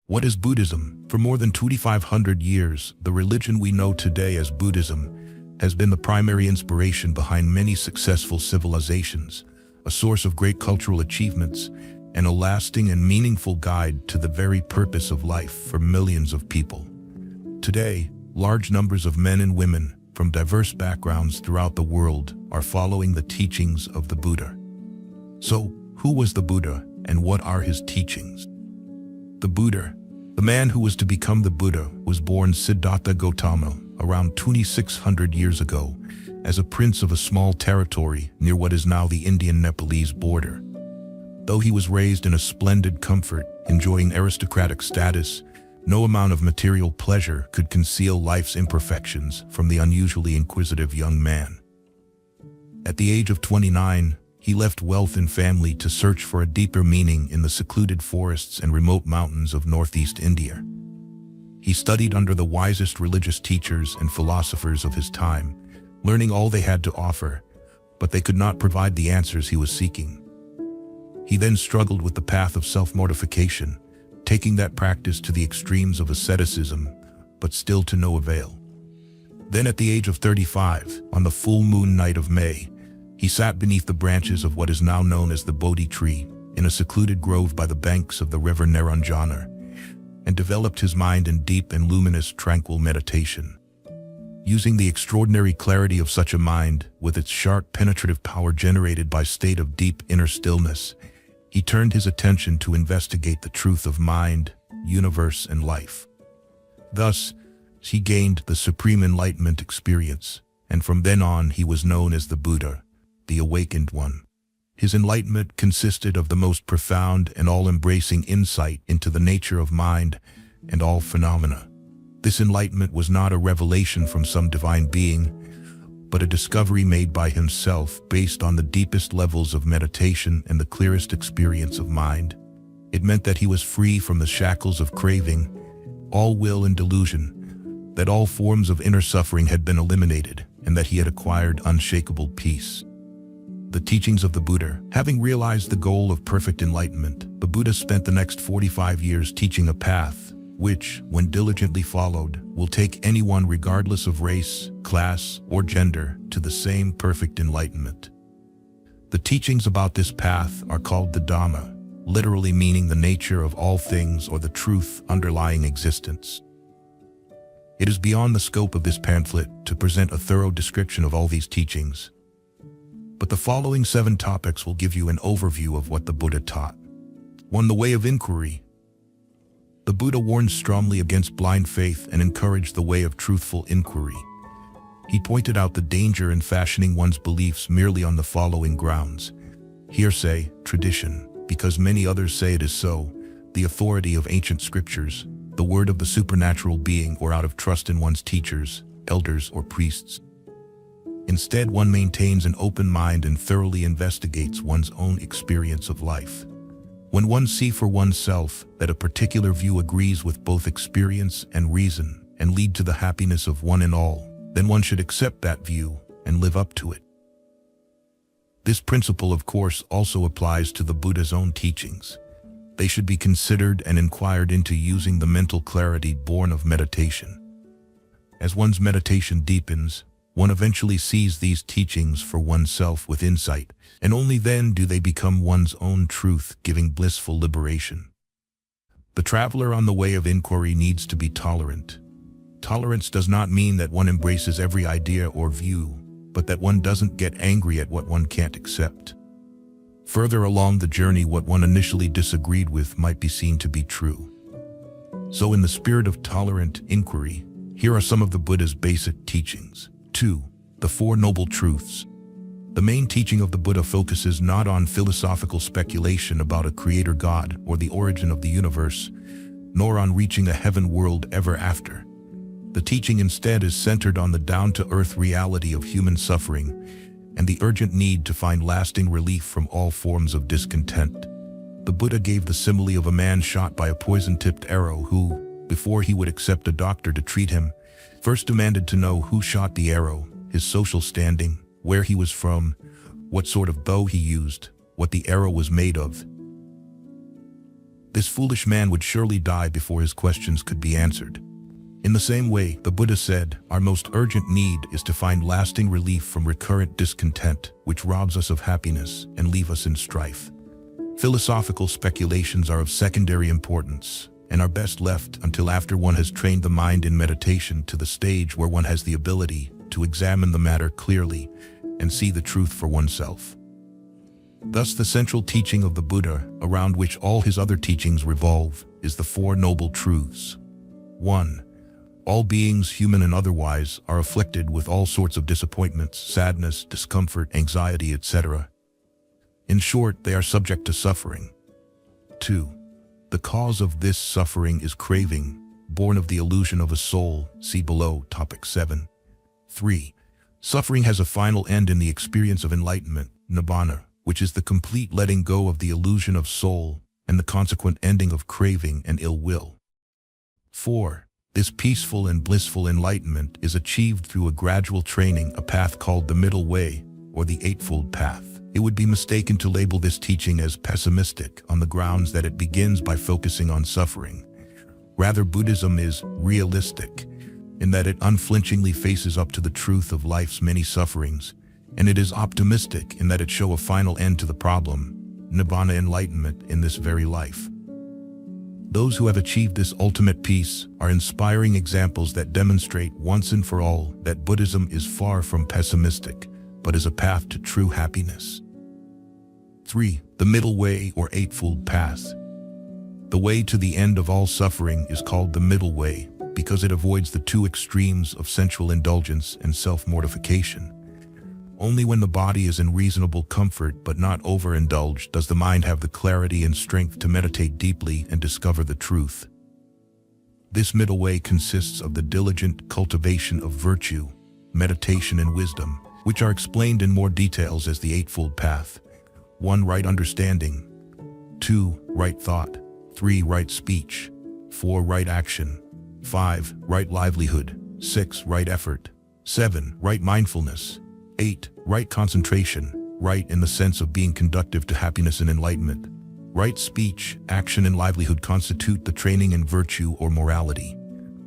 What is Buddhism? For more than 2,500 years, the religion we know today as Buddhism has been the primary inspiration behind many successful civilizations, a source of great cultural achievements, and a lasting and meaningful guide to the very purpose of life for millions of people. Today, large numbers of men and women from diverse backgrounds throughout the world are following the teachings of the Buddha. So, who was the Buddha and what are his teachings? The Buddha, the man who was to become the Buddha, was born Siddhartha Gautama around 2,600 years ago as a prince of a small territory near what is now the Indian-Nepalese border. Though he was raised in a splendid comfort, enjoying aristocratic status, no amount of material pleasure could conceal life's imperfections from the unusually inquisitive young man. At the age of 29, he left wealth and family to search for a deeper meaning in the secluded forests and remote mountains of northeast India. He studied under the wisest religious teachers and philosophers of his time, learning all they had to offer, but they could not provide the answers he was seeking. He then struggled with the path of self-mortification, taking that practice to the extremes of asceticism, but still to no avail. Then at the age of 35, on the full moon night of May, he sat beneath the branches of what is now known as the Bodhi tree in a secluded grove by the banks of the river Naranjana, and developed his mind in deep and luminous tranquil meditation. Using the extraordinary clarity of such a mind, with its sharp penetrative power generated by state of deep inner stillness, he turned his attention to investigate the truth of mind, universe, and life. Thus, he gained the supreme enlightenment experience, and from then on he was known as the Buddha, the awakened one. His enlightenment consisted of the most profound and all-embracing insight into the nature of mind and all phenomena. This enlightenment was not a revelation from some divine being, but a discovery made by himself based on the deepest levels of meditation and the clearest experience of mind. It meant that he was free from the shackles of craving, all will and delusion, that all forms of inner suffering had been eliminated, and that he had acquired unshakable peace. The teachings of the Buddha. Having realized the goal of perfect enlightenment, the Buddha spent the next 45 years teaching a path which, when diligently followed, will take anyone regardless of race, class, or gender to the same perfect enlightenment. The teachings about this path are called the Dhamma, literally meaning the nature of all things or the truth underlying existence. It is beyond the scope of this pamphlet to present a thorough description of all these teachings, but the following 7 topics will give you an overview of what the Buddha taught. 1. The way of inquiry. The Buddha warned strongly against blind faith and encouraged the way of truthful inquiry. He pointed out the danger in fashioning one's beliefs merely on the following grounds: hearsay, tradition, because many others say it is so, the authority of ancient scriptures, the word of the supernatural being, or out of trust in one's teachers, elders, or priests. Instead, one maintains an open mind and thoroughly investigates one's own experience of life. When one sees for oneself that a particular view agrees with both experience and reason and lead to the happiness of one and all, then one should accept that view and live up to it. This principle, of course, also applies to the Buddha's own teachings. They should be considered and inquired into using the mental clarity born of meditation. As one's meditation deepens, one eventually sees these teachings for oneself with insight, and only then do they become one's own truth, giving blissful liberation. The traveler on the way of inquiry needs to be tolerant. Tolerance does not mean that one embraces every idea or view, but that one doesn't get angry at what one can't accept. Further along the journey, what one initially disagreed with might be seen to be true. So in the spirit of tolerant inquiry, here are some of the Buddha's basic teachings. 2. The Four Noble Truths. The main teaching of the Buddha focuses not on philosophical speculation about a creator God or the origin of the universe, nor on reaching a heaven world ever after. The teaching instead is centered on the down-to-earth reality of human suffering and the urgent need to find lasting relief from all forms of discontent. The Buddha gave the simile of a man shot by a poison-tipped arrow who, before he would accept a doctor to treat him, first demanded to know who shot the arrow, his social standing, where he was from, what sort of bow he used, what the arrow was made of. This foolish man would surely die before his questions could be answered. In the same way, the Buddha said, our most urgent need is to find lasting relief from recurrent discontent, which robs us of happiness and leave us in strife. Philosophical speculations are of secondary importance and are best left until after one has trained the mind in meditation to the stage where one has the ability to examine the matter clearly and see the truth for oneself. Thus, the central teaching of the Buddha, around which all his other teachings revolve, is the Four Noble Truths. 1. All beings, human and otherwise, are afflicted with all sorts of disappointments, sadness, discomfort, anxiety, etc. In short, they are subject to suffering. 2. The cause of this suffering is craving, born of the illusion of a soul, see below, topic 7. 3. Suffering has a final end in the experience of enlightenment, nibbana, which is the complete letting go of the illusion of soul and the consequent ending of craving and ill will. 4. This peaceful and blissful enlightenment is achieved through a gradual training, a path called the middle way, or the Eightfold Path. It would be mistaken to label this teaching as pessimistic on the grounds that it begins by focusing on suffering. Rather, Buddhism is realistic, in that it unflinchingly faces up to the truth of life's many sufferings, and it is optimistic in that it shows a final end to the problem, nibbana enlightenment, in this very life. Those who have achieved this ultimate peace are inspiring examples that demonstrate once and for all that Buddhism is far from pessimistic, but is a path to true happiness. 3. The middle way, or Eightfold Path. The way to the end of all suffering is called the middle way because it avoids the two extremes of sensual indulgence and self-mortification. Only when the body is in reasonable comfort but not overindulged does the mind have the clarity and strength to meditate deeply and discover the truth. This middle way consists of the diligent cultivation of virtue, meditation and wisdom, which are explained in more details as the Eightfold Path. 1. Right understanding. 2. Right thought. 3. Right speech. 4. Right action. 5. Right livelihood. 6. Right effort. 7. Right mindfulness. 8. Right concentration, right in the sense of being conducive to happiness and enlightenment. Right speech, action and livelihood constitute the training in virtue or morality.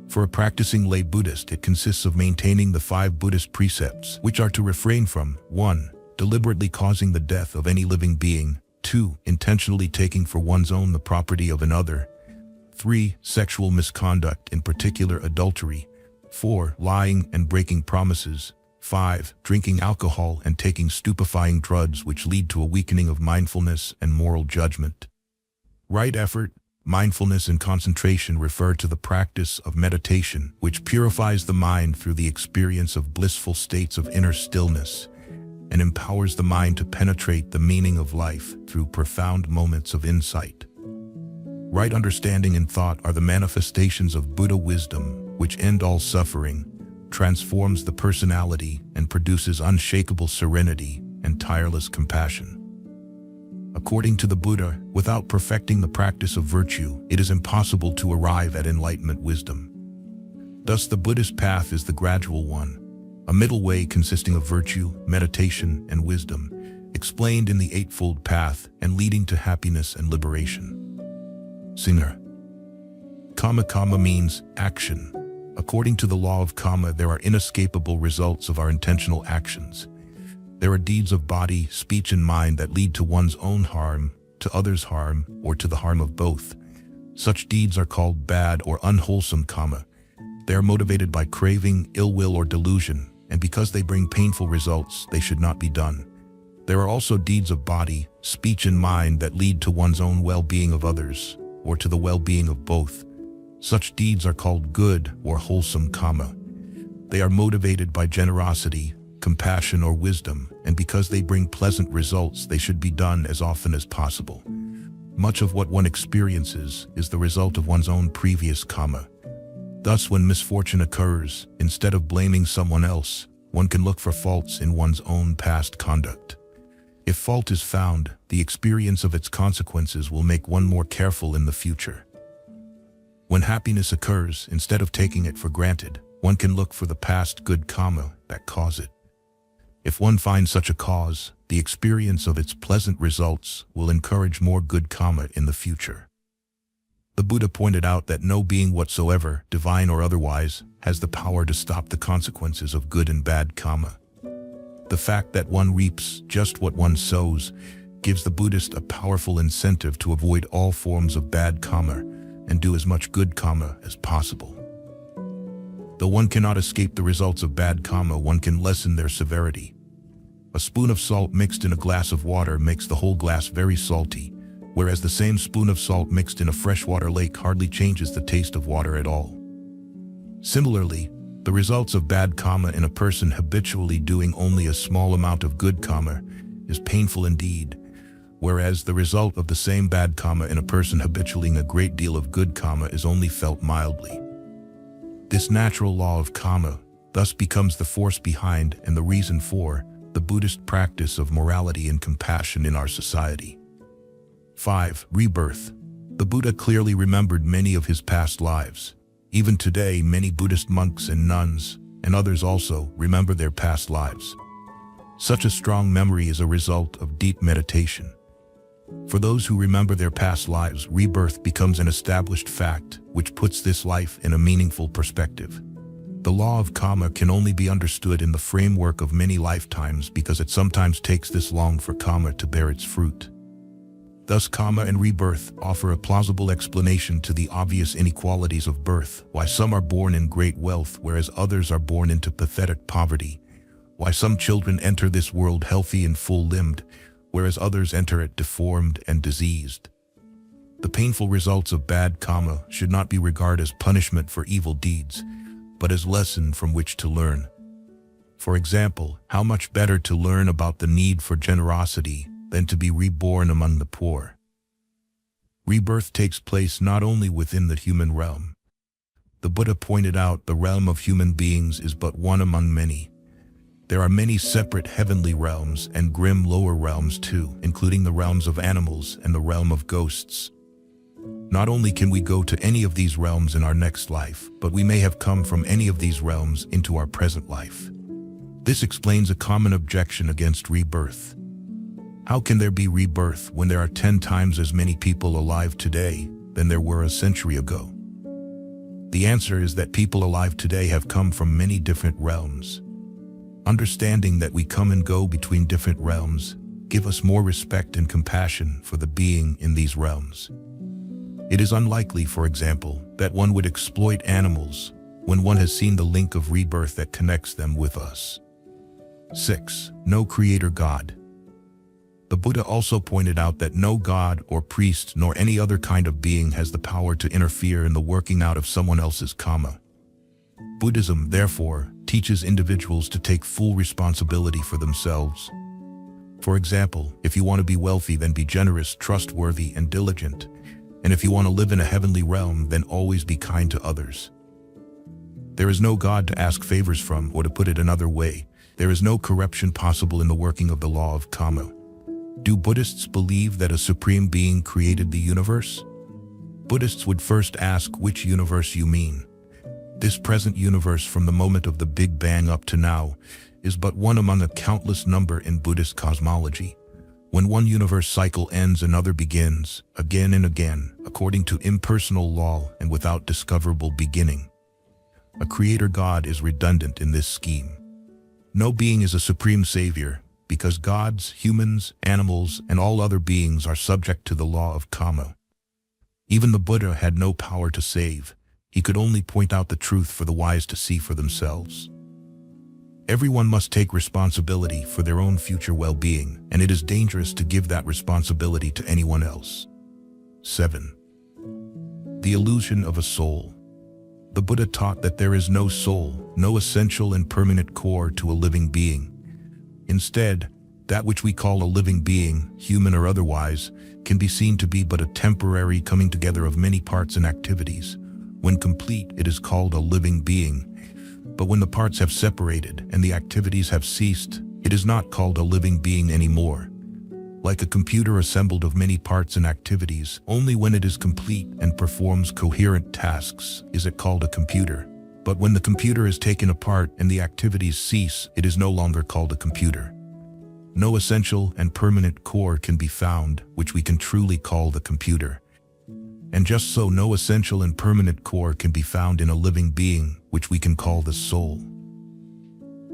For a practicing lay Buddhist, it consists of maintaining the 5 Buddhist precepts, which are to refrain from 1. Deliberately causing the death of any living being. 2. Intentionally taking for one's own the property of another. 3. Sexual misconduct, in particular adultery. 4. Lying and breaking promises. 5. Drinking alcohol and taking stupefying drugs which lead to a weakening of mindfulness and moral judgment. Right effort, mindfulness and concentration refer to the practice of meditation, which purifies the mind through the experience of blissful states of inner stillness and empowers the mind to penetrate the meaning of life through profound moments of insight. Right understanding and thought are the manifestations of Buddha wisdom, which end all suffering, transforms the personality, and produces unshakable serenity and tireless compassion. According to the Buddha, without perfecting the practice of virtue, it is impossible to arrive at enlightenment wisdom. Thus, the Buddhist path is the gradual one, a middle way consisting of virtue, meditation, and wisdom, explained in the Eightfold Path and leading to happiness and liberation. Singer. Karma means action. According to the law of karma, there are inescapable results of our intentional actions. There are deeds of body, speech, and mind that lead to one's own harm, to others' harm, or to the harm of both. Such deeds are called bad or unwholesome karma. They are motivated by craving, ill will, or delusion, and because they bring painful results, they should not be done. There are also deeds of body, speech, and mind that lead to one's own well-being of others, or to the well-being of both. Such deeds are called good or wholesome karma. They are motivated by generosity, compassion, or wisdom, and because they bring pleasant results, they should be done as often as possible. Much of what one experiences is the result of one's own previous karma. Thus, when misfortune occurs, instead of blaming someone else, one can look for faults in one's own past conduct. If fault is found, the experience of its consequences will make one more careful in the future. When happiness occurs, instead of taking it for granted, one can look for the past good karma that caused it. If one finds such a cause, the experience of its pleasant results will encourage more good karma in the future. The Buddha pointed out that no being whatsoever, divine or otherwise, has the power to stop the consequences of good and bad karma. The fact that one reaps just what one sows gives the Buddhist a powerful incentive to avoid all forms of bad karma and do as much good karma as possible. Though one cannot escape the results of bad karma, one can lessen their severity. A spoon of salt mixed in a glass of water makes the whole glass very salty, whereas the same spoon of salt mixed in a freshwater lake hardly changes the taste of water at all. Similarly, the results of bad karma in a person habitually doing only a small amount of good karma is painful indeed, whereas the result of the same bad karma in a person habitually doing a great deal of good karma is only felt mildly. This natural law of karma thus becomes the force behind and the reason for the Buddhist practice of morality and compassion in our society. 5. Rebirth. The Buddha clearly remembered many of his past lives. Even today, many Buddhist monks and nuns, and others also, remember their past lives. Such a strong memory is a result of deep meditation. For those who remember their past lives, rebirth becomes an established fact, which puts this life in a meaningful perspective. The law of karma can only be understood in the framework of many lifetimes because it sometimes takes this long for karma to bear its fruit. Thus, karma and rebirth offer a plausible explanation to the obvious inequalities of birth, why some are born in great wealth whereas others are born into pathetic poverty, why some children enter this world healthy and full-limbed, whereas others enter it deformed and diseased. The painful results of bad karma should not be regarded as punishment for evil deeds, but as lesson from which to learn. For example, how much better to learn about the need for generosity than to be reborn among the poor. Rebirth takes place not only within the human realm. The Buddha pointed out the realm of human beings is but one among many. There are many separate heavenly realms and grim lower realms too, including the realms of animals and the realm of ghosts. Not only can we go to any of these realms in our next life, but we may have come from any of these realms into our present life. This explains a common objection against rebirth. How can there be rebirth when there are 10 times as many people alive today than there were a century ago? The answer is that people alive today have come from many different realms. Understanding that we come and go between different realms give us more respect and compassion for the being in these realms. It is unlikely, for example, that one would exploit animals when one has seen the link of rebirth that connects them with us. 6. No creator God. The Buddha also pointed out that no god or priest nor any other kind of being has the power to interfere in the working out of someone else's karma. Buddhism, therefore, teaches individuals to take full responsibility for themselves. For example, if you want to be wealthy, then be generous, trustworthy, and diligent. And if you want to live in a heavenly realm, then always be kind to others. There is no God to ask favors from, or to put it another way, there is no corruption possible in the working of the law of karma. Do Buddhists believe that a supreme being created the universe? Buddhists would first ask which universe you mean. This present universe from the moment of the Big Bang up to now is but one among a countless number in Buddhist cosmology. When one universe cycle ends, another begins, again and again, according to impersonal law and without discoverable beginning. A creator God is redundant in this scheme. No being is a supreme savior, because gods, humans, animals, and all other beings are subject to the law of karma. Even the Buddha had no power to save. He could only point out the truth for the wise to see for themselves. Everyone must take responsibility for their own future well-being, and it is dangerous to give that responsibility to anyone else. 7. The illusion of a soul. The Buddha taught that there is no soul, no essential and permanent core to a living being. Instead, that which we call a living being, human or otherwise, can be seen to be but a temporary coming together of many parts and activities. When complete, it is called a living being. But when the parts have separated and the activities have ceased, it is not called a living being anymore. Like a computer assembled of many parts and activities, only when it is complete and performs coherent tasks is it called a computer. But when the computer is taken apart and the activities cease, it is no longer called a computer. No essential and permanent core can be found, which we can truly call the computer. And just so, no essential and permanent core can be found in a living being, which we can call the soul.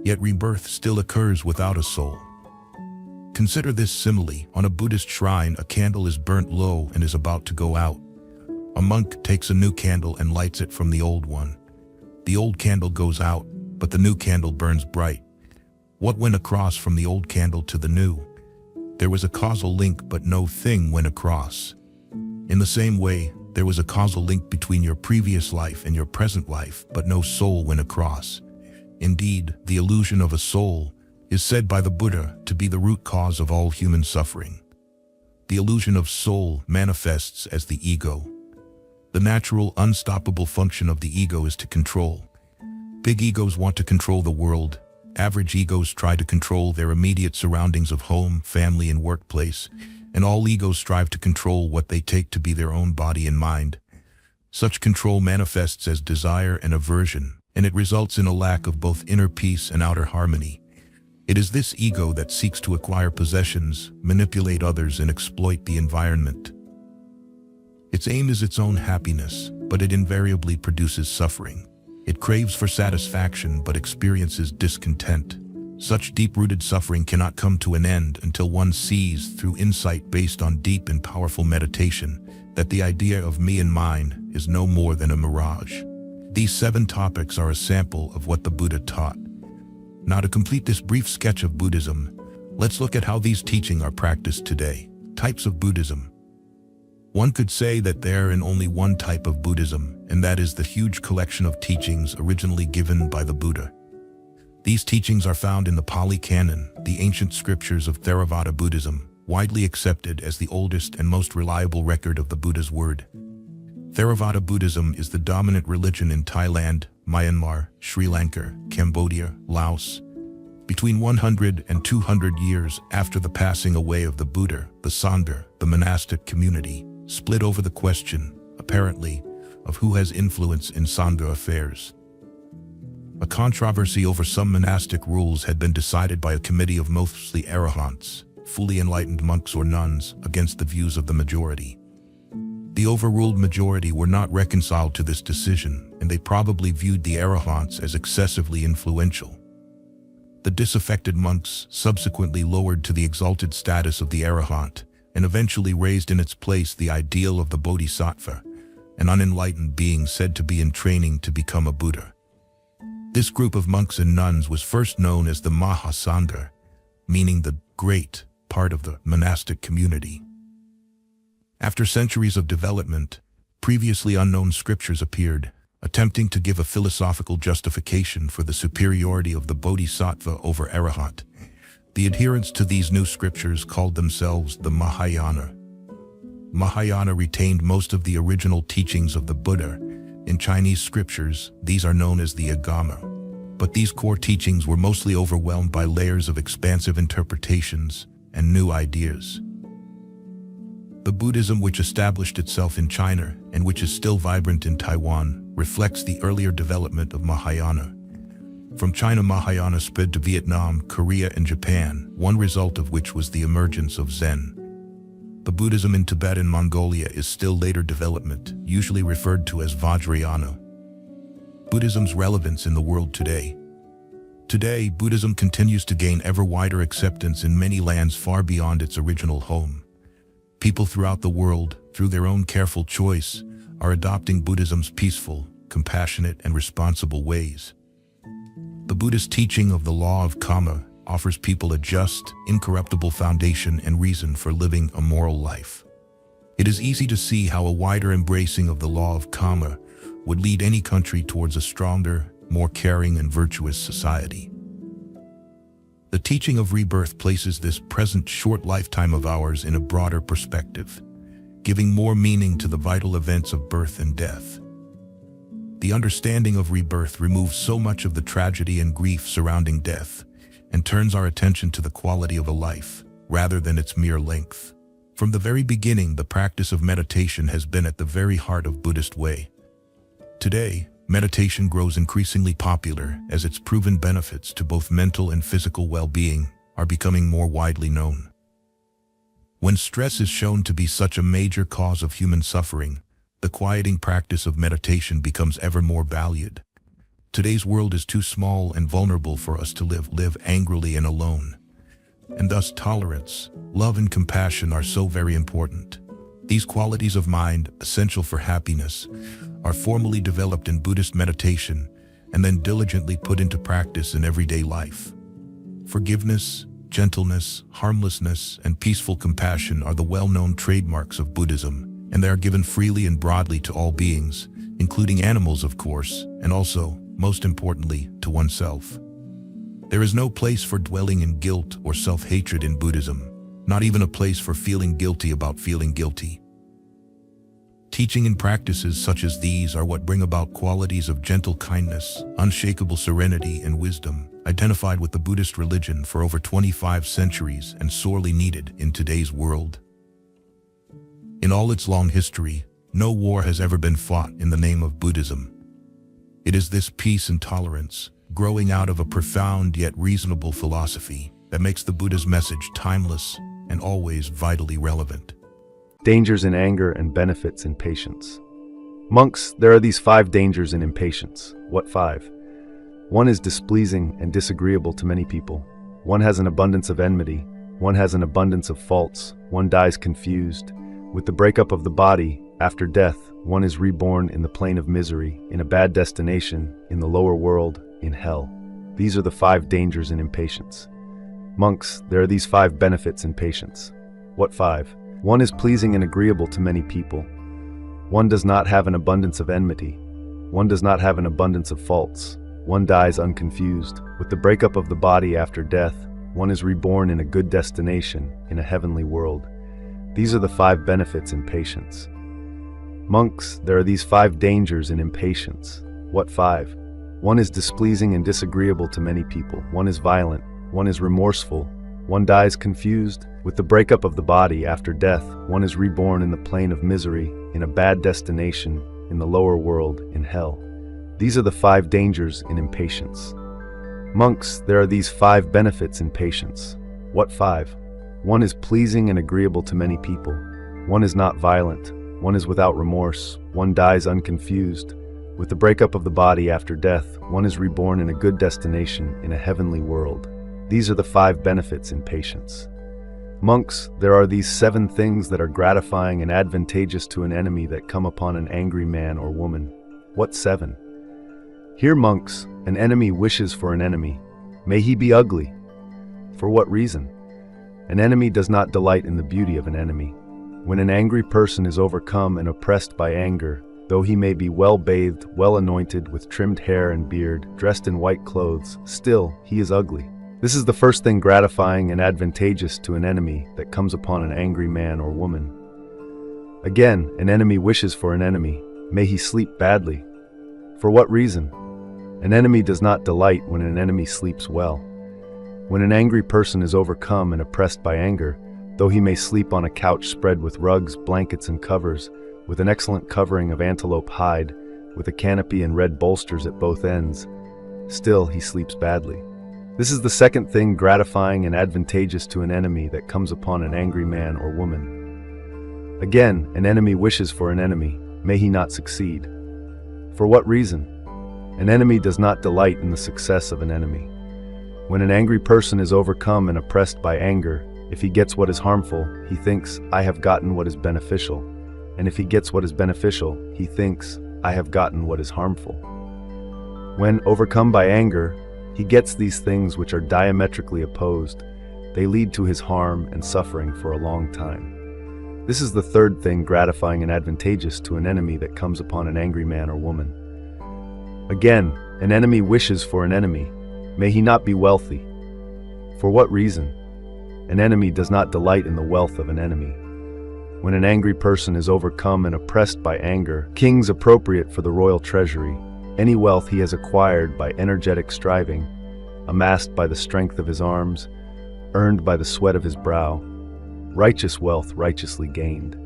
Yet rebirth still occurs without a soul. Consider this simile. On a Buddhist shrine, a candle is burnt low and is about to go out. A monk takes a new candle and lights it from the old one. The old candle goes out, but the new candle burns bright. What went across from the old candle to the new? There was a causal link, but no thing went across. In the same way, there was a causal link between your previous life and your present life, but no soul went across. Indeed, the illusion of a soul is said by the Buddha to be the root cause of all human suffering. The illusion of soul manifests as the ego. The natural, unstoppable function of the ego is to control. Big egos want to control the world. Average egos try to control their immediate surroundings of home, family, and workplace. And all egos strive to control what they take to be their own body and mind. Such control manifests as desire and aversion, and it results in a lack of both inner peace and outer harmony. It is this ego that seeks to acquire possessions, manipulate others, and exploit the environment. Its aim is its own happiness, but it invariably produces suffering. It craves for satisfaction but experiences discontent. Such deep-rooted suffering cannot come to an end until one sees, through insight based on deep and powerful meditation, that the idea of me and mine is no more than a mirage. These 7 topics are a sample of what the Buddha taught. Now, to complete this brief sketch of Buddhism, let's look at how these teachings are practiced today. Types of Buddhism. One could say that there is only one type of Buddhism, and that is the huge collection of teachings originally given by the Buddha. These teachings are found in the Pali Canon, the ancient scriptures of Theravada Buddhism, widely accepted as the oldest and most reliable record of the Buddha's word. Theravada Buddhism is the dominant religion in Thailand, Myanmar, Sri Lanka, Cambodia, Laos. Between 100 and 200 years after the passing away of the Buddha, the Sangha, the monastic community, split over the question, apparently, of who has influence in Sangha affairs. A controversy over some monastic rules had been decided by a committee of mostly arahants, fully enlightened monks or nuns, against the views of the majority. The overruled majority were not reconciled to this decision, and they probably viewed the arahants as excessively influential. The disaffected monks subsequently lowered to the exalted status of the arahant, and eventually raised in its place the ideal of the bodhisattva, an unenlightened being said to be in training to become a Buddha. This group of monks and nuns was first known as the Mahasangha, meaning the great part of the monastic community. After centuries of development, previously unknown scriptures appeared, attempting to give a philosophical justification for the superiority of the bodhisattva over arahant. The adherents to these new scriptures called themselves the Mahayana. Mahayana retained most of the original teachings of the Buddha. In Chinese scriptures, these are known as the Agama. But these core teachings were mostly overwhelmed by layers of expansive interpretations and new ideas. The Buddhism which established itself in China and which is still vibrant in Taiwan reflects the earlier development of Mahayana. From China, Mahayana spread to Vietnam, Korea, and Japan, one result of which was the emergence of Zen. The Buddhism in Tibet and Mongolia is still later development, usually referred to as Vajrayana. Buddhism's relevance in the world today. Today, Buddhism continues to gain ever wider acceptance in many lands far beyond its original home. People throughout the world, through their own careful choice, are adopting Buddhism's peaceful, compassionate, and responsible ways. The Buddhist teaching of the law of karma offers people a just, incorruptible foundation and reason for living a moral life. It is easy to see how a wider embracing of the law of karma would lead any country towards a stronger, more caring and virtuous society. The teaching of rebirth places this present short lifetime of ours in a broader perspective, giving more meaning to the vital events of birth and death. The understanding of rebirth removes so much of the tragedy and grief surrounding death and turns our attention to the quality of a life, rather than its mere length. From the very beginning, the practice of meditation has been at the very heart of Buddhist way. Today, meditation grows increasingly popular as its proven benefits to both mental and physical well-being are becoming more widely known. When stress is shown to be such a major cause of human suffering, the quieting practice of meditation becomes ever more valued. Today's world is too small and vulnerable for us to live angrily and alone. And thus tolerance, love and compassion are so very important. These qualities of mind, essential for happiness, are formally developed in Buddhist meditation and then diligently put into practice in everyday life. Forgiveness, gentleness, harmlessness, and peaceful compassion are the well-known trademarks of Buddhism, and they are given freely and broadly to all beings, including animals, of course, and also, most importantly, to oneself. There is no place for dwelling in guilt or self-hatred in Buddhism, not even a place for feeling guilty about feeling guilty. Teaching and practices such as these are what bring about qualities of gentle kindness, unshakable serenity, and wisdom, identified with the Buddhist religion for over 25 centuries and sorely needed in today's world. In all its long history, no war has ever been fought in the name of Buddhism. It is this peace and tolerance, growing out of a profound yet reasonable philosophy, that makes the Buddha's message timeless and always vitally relevant. Dangers in anger and benefits in patience. Monks, there are these 5 dangers in impatience. What 5? 1 is displeasing and disagreeable to many people. 1 has an abundance of enmity. 1 has an abundance of faults. 1 dies confused. With the breakup of the body, after death, 1 is reborn in the plane of misery, in a bad destination, in the lower world, in hell. These are the 5 dangers in impatience. Monks, there are these 5 benefits in patience. What 5? 1 is pleasing and agreeable to many people. 1 does not have an abundance of enmity. 1 does not have an abundance of faults. 1 dies unconfused. With the breakup of the body after death, 1 is reborn in a good destination, in a heavenly world. These are the 5 benefits in patience. Monks, there are these 5 dangers in impatience. What 5? 1 is displeasing and disagreeable to many people. 1 is violent. 1 is remorseful. 1 dies confused. With the breakup of the body after death, 1 is reborn in the plane of misery, in a bad destination, in the lower world, in hell. These are the 5 dangers in impatience. Monks, there are these 5 benefits in patience. What 5? 1 is pleasing and agreeable to many people. 1 is not violent. 1 is without remorse. 1 dies unconfused. With the breakup of the body after death, 1 is reborn in a good destination, in a heavenly world. These are the 5 benefits in patience. Monks, there are these 7 things that are gratifying and advantageous to an enemy that come upon an angry man or woman. What 7? Here, monks, an enemy wishes for an enemy. May he be ugly. For what reason? An enemy does not delight in the beauty of an enemy. When an angry person is overcome and oppressed by anger, though he may be well-bathed, well-anointed, with trimmed hair and beard, dressed in white clothes, still he is ugly. This is the first thing gratifying and advantageous to an enemy that comes upon an angry man or woman. Again, an enemy wishes for an enemy. May he sleep badly. For what reason? An enemy does not delight when an enemy sleeps well. When an angry person is overcome and oppressed by anger, though he may sleep on a couch spread with rugs, blankets, and covers, with an excellent covering of antelope hide, with a canopy and red bolsters at both ends, still he sleeps badly. This is the second thing gratifying and advantageous to an enemy that comes upon an angry man or woman. Again, an enemy wishes for an enemy. May he not succeed. For what reason? An enemy does not delight in the success of an enemy. When an angry person is overcome and oppressed by anger, if he gets what is harmful, he thinks, I have gotten what is beneficial. And if he gets what is beneficial, he thinks, I have gotten what is harmful. When overcome by anger, he gets these things which are diametrically opposed. They lead to his harm and suffering for a long time. This is the third thing gratifying and advantageous to an enemy that comes upon an angry man or woman. Again, an enemy wishes for an enemy. May he not be wealthy. For what reason? An enemy does not delight in the wealth of an enemy. When an angry person is overcome and oppressed by anger, kings appropriate for the royal treasury any wealth he has acquired by energetic striving, amassed by the strength of his arms, earned by the sweat of his brow, righteous wealth righteously gained.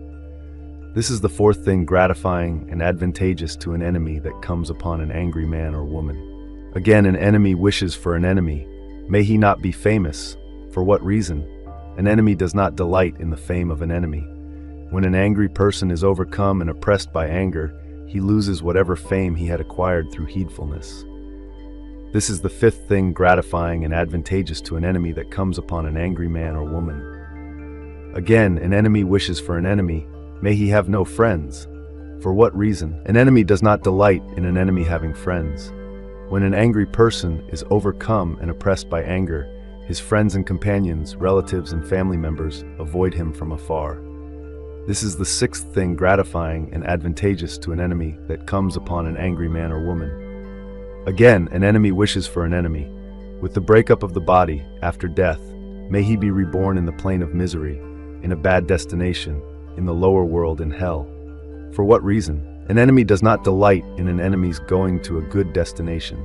This is the fourth thing gratifying and advantageous to an enemy that comes upon an angry man or woman. Again, an enemy wishes for an enemy. May he not be famous. For what reason? An enemy does not delight in the fame of an enemy. When an angry person is overcome and oppressed by anger, he loses whatever fame he had acquired through heedfulness. This is the fifth thing gratifying and advantageous to an enemy that comes upon an angry man or woman. Again, an enemy wishes for an enemy. May he have no friends. For what reason? An enemy does not delight in an enemy having friends. When an angry person is overcome and oppressed by anger, his friends and companions, relatives and family members avoid him from afar. This is the sixth thing gratifying and advantageous to an enemy that comes upon an angry man or woman. Again, an enemy wishes for an enemy. With the breakup of the body, after death, may he be reborn in the plane of misery, in a bad destination, in the lower world in hell. For what reason? An enemy does not delight in an enemy's going to a good destination.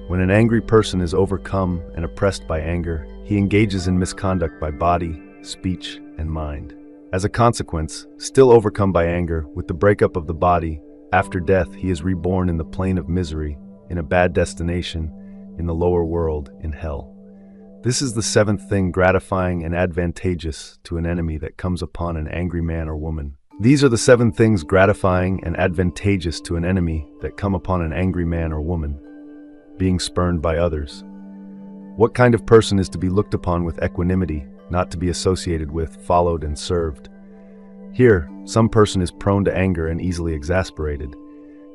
When an angry person is overcome and oppressed by anger, he engages in misconduct by body, speech, and mind. As a consequence, still overcome by anger, with the breakup of the body, after death he is reborn in the plane of misery, in a bad destination, in the lower world, in hell. This is the seventh thing gratifying and advantageous to an enemy that comes upon an angry man or woman. These are the 7 things gratifying and advantageous to an enemy that come upon an angry man or woman. Being spurned by others. What kind of person is to be looked upon with equanimity, not to be associated with, followed, and served? Here, some person is prone to anger and easily exasperated.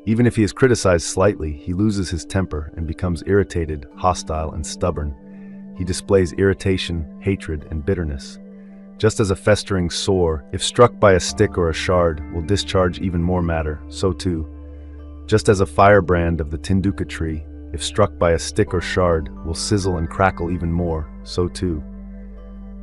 Even if he is criticized slightly, he loses his temper and becomes irritated, hostile, and stubborn. He displays irritation, hatred, and bitterness. Just as a festering sore, if struck by a stick or a shard, will discharge even more matter, so too. Just as a firebrand of the tinduka tree, if struck by a stick or shard, will sizzle and crackle even more, so too.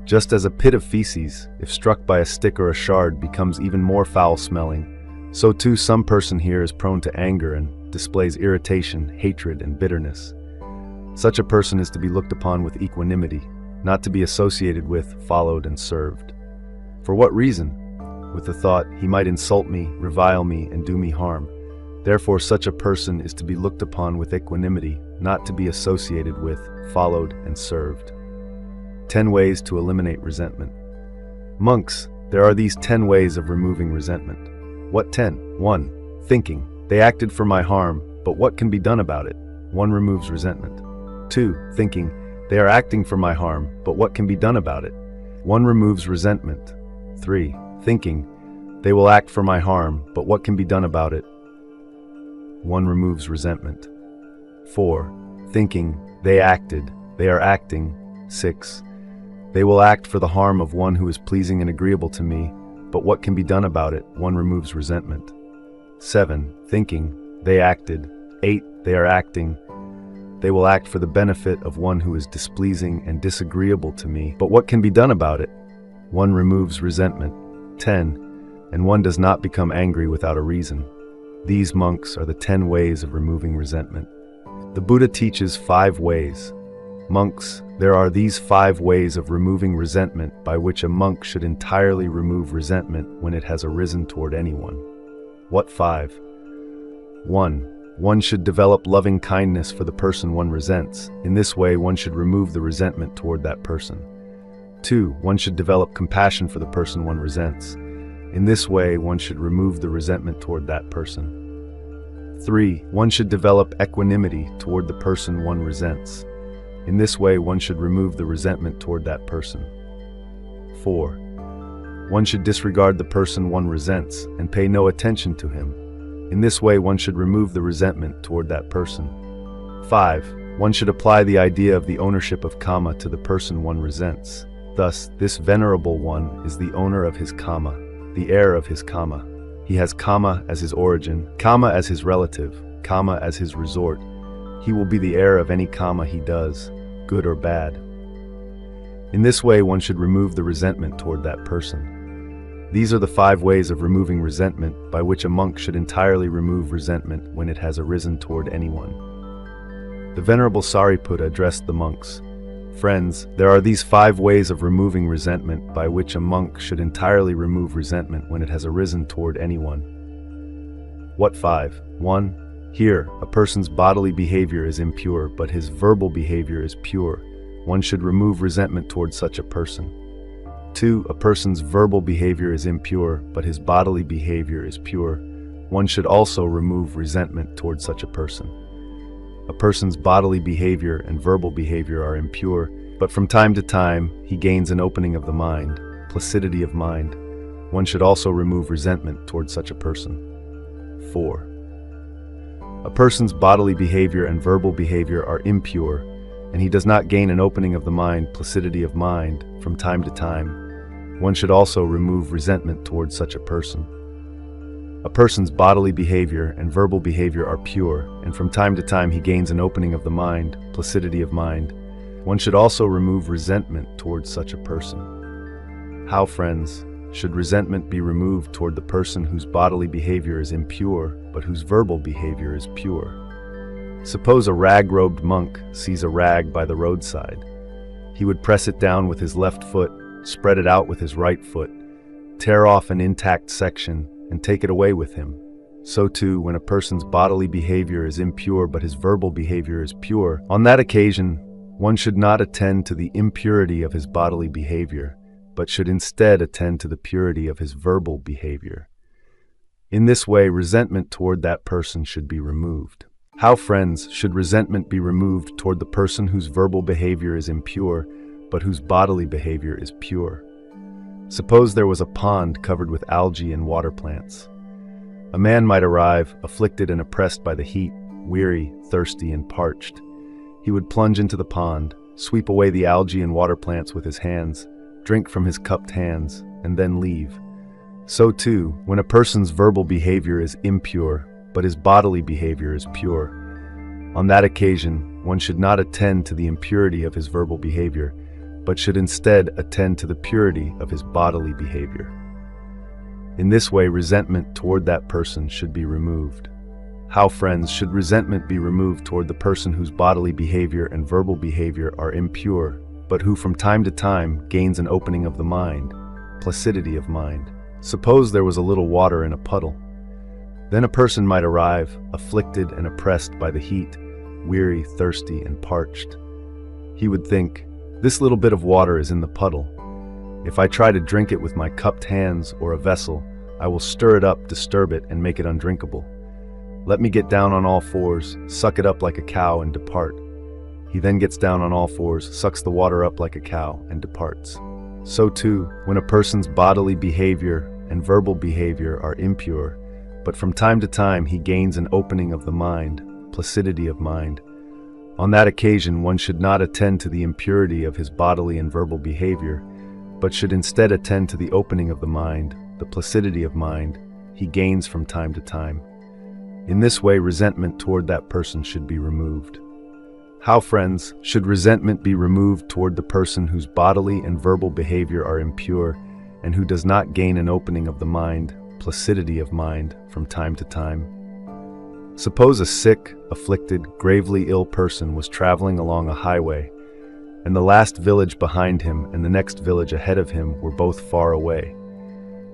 Just as a pit of feces, if struck by a stick or a shard, becomes even more foul-smelling, so too some person here is prone to anger and displays irritation, hatred, and bitterness. Such a person is to be looked upon with equanimity, not to be associated with, followed, and served. For what reason? With the thought, he might insult me, revile me, and do me harm. Therefore such a person is to be looked upon with equanimity, not to be associated with, followed, and served. 10 ways to eliminate resentment. Monks, there are these 10 ways of removing resentment. What 10? 1. Thinking. They acted for my harm, but what can be done about it? 1 removes resentment. 2. Thinking. They are acting for my harm, but what can be done about it? 1 removes resentment. 3. Thinking. They will act for my harm, but what can be done about it? 1 removes resentment. 4. Thinking. They acted. They are acting. 6. They will act for the harm of one who is pleasing and agreeable to me, but what can be done about it? 1 removes resentment. 7. Thinking. They acted. 8. They are acting. They will act for the benefit of one who is displeasing and disagreeable to me, but what can be done about it? 1 removes resentment. 10. And one does not become angry without a reason. These, monks, are the 10 ways of removing resentment. The Buddha teaches 5 ways. Monks, there are these 5 ways of removing resentment by which a monk should entirely remove resentment when it has arisen toward anyone. What 5? 1. One should develop loving kindness for the person one resents. In this way, one should remove the resentment toward that person. 2. One should develop compassion for the person one resents. In this way, one should remove the resentment toward that person. 3. One should develop equanimity toward the person one resents. In this way, one should remove the resentment toward that person. 4. One should disregard the person one resents and pay no attention to him. In this way, one should remove the resentment toward that person. 5. One should apply the idea of the ownership of karma to the person one resents. Thus, this venerable one is the owner of his karma, the heir of his karma. He has karma as his origin, karma as his relative, karma as his resort. He will be the heir of any karma he does, good or bad. In this way, one should remove the resentment toward that person. These are the 5 ways of removing resentment by which a monk should entirely remove resentment when it has arisen toward anyone. The Venerable Sariputta addressed the monks. Friends, there are these 5 ways of removing resentment by which a monk should entirely remove resentment when it has arisen toward anyone. What 5? 1. Here, a person's bodily behavior is impure, but his verbal behavior is pure. One should remove resentment toward such a person. 2. A person's verbal behavior is impure, but his bodily behavior is pure. One should also remove resentment toward such a person. A person's bodily behavior and verbal behavior are impure, but from time to time he gains an opening of the mind, placidity of mind. One should also remove resentment toward such a person. 4. A person's bodily behavior and verbal behavior are impure, and he does not gain an opening of the mind, placidity of mind, from time to time. One should also remove resentment toward such a person. A person's bodily behavior and verbal behavior are pure, and from time to time he gains an opening of the mind, placidity of mind. One should also remove resentment toward such a person. How, friends, should resentment be removed toward the person whose bodily behavior is impure, but whose verbal behavior is pure? Suppose a rag-robed monk sees a rag by the roadside. He would press it down with his left foot, spread it out with his right foot, tear off an intact section, and take it away with him. So too, when a person's bodily behavior is impure but his verbal behavior is pure, on that occasion, one should not attend to the impurity of his bodily behavior, but should instead attend to the purity of his verbal behavior. In this way, resentment toward that person should be removed. How, friends, should resentment be removed toward the person whose verbal behavior is impure, but whose bodily behavior is pure? Suppose there was a pond covered with algae and water plants. A man might arrive, afflicted and oppressed by the heat, weary, thirsty, and parched. He would plunge into the pond, sweep away the algae and water plants with his hands, drink from his cupped hands, and then leave. So too, when a person's verbal behavior is impure, but his bodily behavior is pure, on that occasion, one should not attend to the impurity of his verbal behavior, but should instead attend to the purity of his bodily behavior. In this way, resentment toward that person should be removed. How, friends, should resentment be removed toward the person whose bodily behavior and verbal behavior are impure, but who from time to time gains an opening of the mind, placidity of mind? Suppose there was a little water in a puddle. Then a person might arrive, afflicted and oppressed by the heat, weary, thirsty, and parched. He would think, "This little bit of water is in the puddle. If I try to drink it with my cupped hands or a vessel, I will stir it up, disturb it, and make it undrinkable. Let me get down on all fours, suck it up like a cow, and depart." He then gets down on all fours, sucks the water up like a cow, and departs. So too, when a person's bodily behavior and verbal behavior are impure, but from time to time he gains an opening of the mind, placidity of mind, on that occasion one should not attend to the impurity of his bodily and verbal behavior, but should instead attend to the opening of the mind, the placidity of mind, he gains from time to time. In this way, resentment toward that person should be removed. How, friends, should resentment be removed toward the person whose bodily and verbal behavior are impure, and who does not gain an opening of the mind, placidity of mind, from time to time? Suppose a sick, afflicted, gravely ill person was traveling along a highway, and the last village behind him and the next village ahead of him were both far away.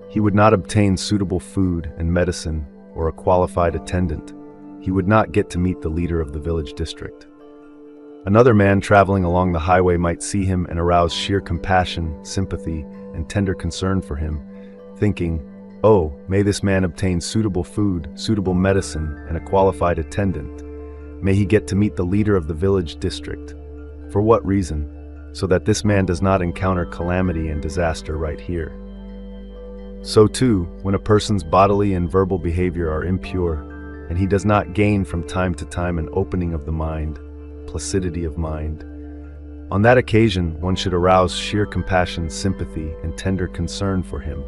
He would not obtain suitable food and medicine or a qualified attendant. He would not get to meet the leader of the village district. Another man traveling along the highway might see him and arouse sheer compassion, sympathy, and tender concern for him, thinking, "Oh, may this man obtain suitable food, suitable medicine, and a qualified attendant. May he get to meet the leader of the village district." For what reason? So that this man does not encounter calamity and disaster right here. So too, when a person's bodily and verbal behavior are impure, and he does not gain from time to time an opening of the mind, placidity of mind, on that occasion one should arouse sheer compassion, sympathy, and tender concern for him,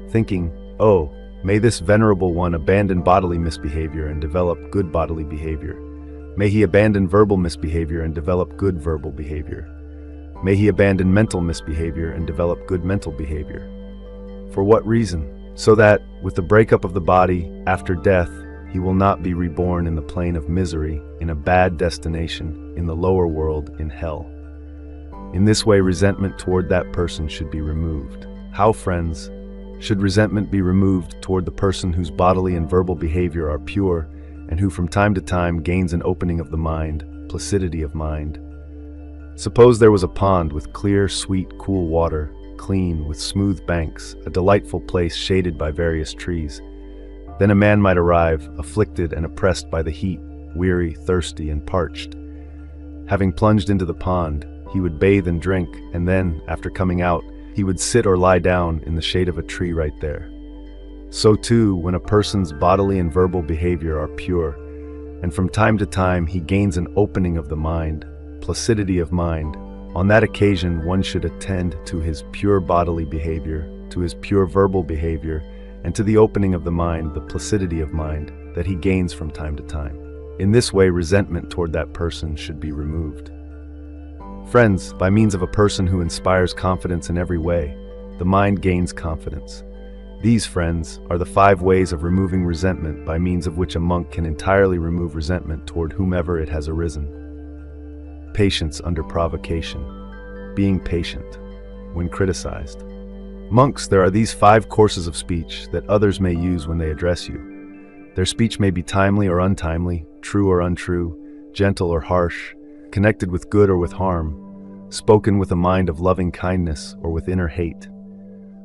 thinking, "Oh, may this venerable one abandon bodily misbehavior and develop good bodily behavior. May he abandon verbal misbehavior and develop good verbal behavior. May he abandon mental misbehavior and develop good mental behavior." For what reason? So that, with the breakup of the body, after death, he will not be reborn in the plane of misery, in a bad destination, in the lower world, in hell. In this way, resentment toward that person should be removed. How, friends, should resentment be removed toward the person whose bodily and verbal behavior are pure, and who from time to time gains an opening of the mind, placidity of mind? Suppose there was a pond with clear, sweet, cool water, clean, with smooth banks, a delightful place shaded by various trees. Then a man might arrive, afflicted and oppressed by the heat, weary, thirsty, and parched. Having plunged into the pond, he would bathe and drink, and then, after coming out, he would sit or lie down in the shade of a tree right there. So too, when a person's bodily and verbal behavior are pure, and from time to time he gains an opening of the mind, placidity of mind, on that occasion one should attend to his pure bodily behavior, to his pure verbal behavior, and to the opening of the mind, the placidity of mind, that he gains from time to time. In this way, resentment toward that person should be removed. Friends, by means of a person who inspires confidence in every way, the mind gains confidence. These, friends, are the 5 ways of removing resentment by means of which a monk can entirely remove resentment toward whomever it has arisen. Patience under provocation. Being patient when criticized. Monks, there are these 5 courses of speech that others may use when they address you. Their speech may be timely or untimely, true or untrue, gentle or harsh, connected with good or with harm, spoken with a mind of loving kindness or with inner hate.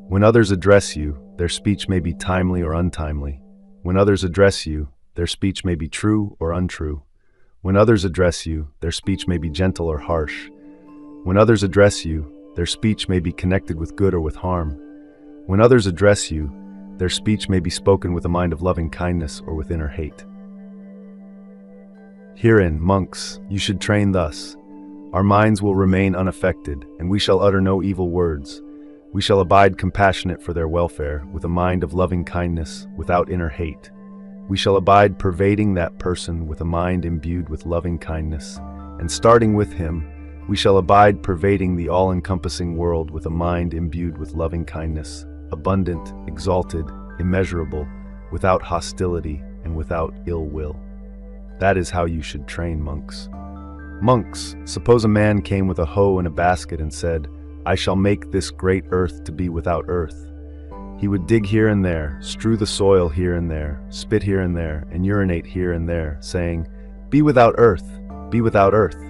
When others address you, their speech may be timely or untimely. When others address you, their speech may be true or untrue. When others address you, their speech may be gentle or harsh. When others address you, their speech may be connected with good or with harm. When others address you, their speech may be spoken with a mind of loving kindness or with inner hate. Herein, monks, you should train thus. Our minds will remain unaffected, and we shall utter no evil words. We shall abide compassionate for their welfare, with a mind of loving kindness, without inner hate. We shall abide pervading that person with a mind imbued with loving kindness, and starting with him, we shall abide pervading the all-encompassing world with a mind imbued with loving kindness, abundant, exalted, immeasurable, without hostility and without ill will. That is how you should train monks. Monks, suppose a man came with a hoe and a basket and said, "I shall make this great earth to be without earth." He would dig here and there, strew the soil here and there, spit here and there, and urinate here and there, saying, "Be without earth, be without earth."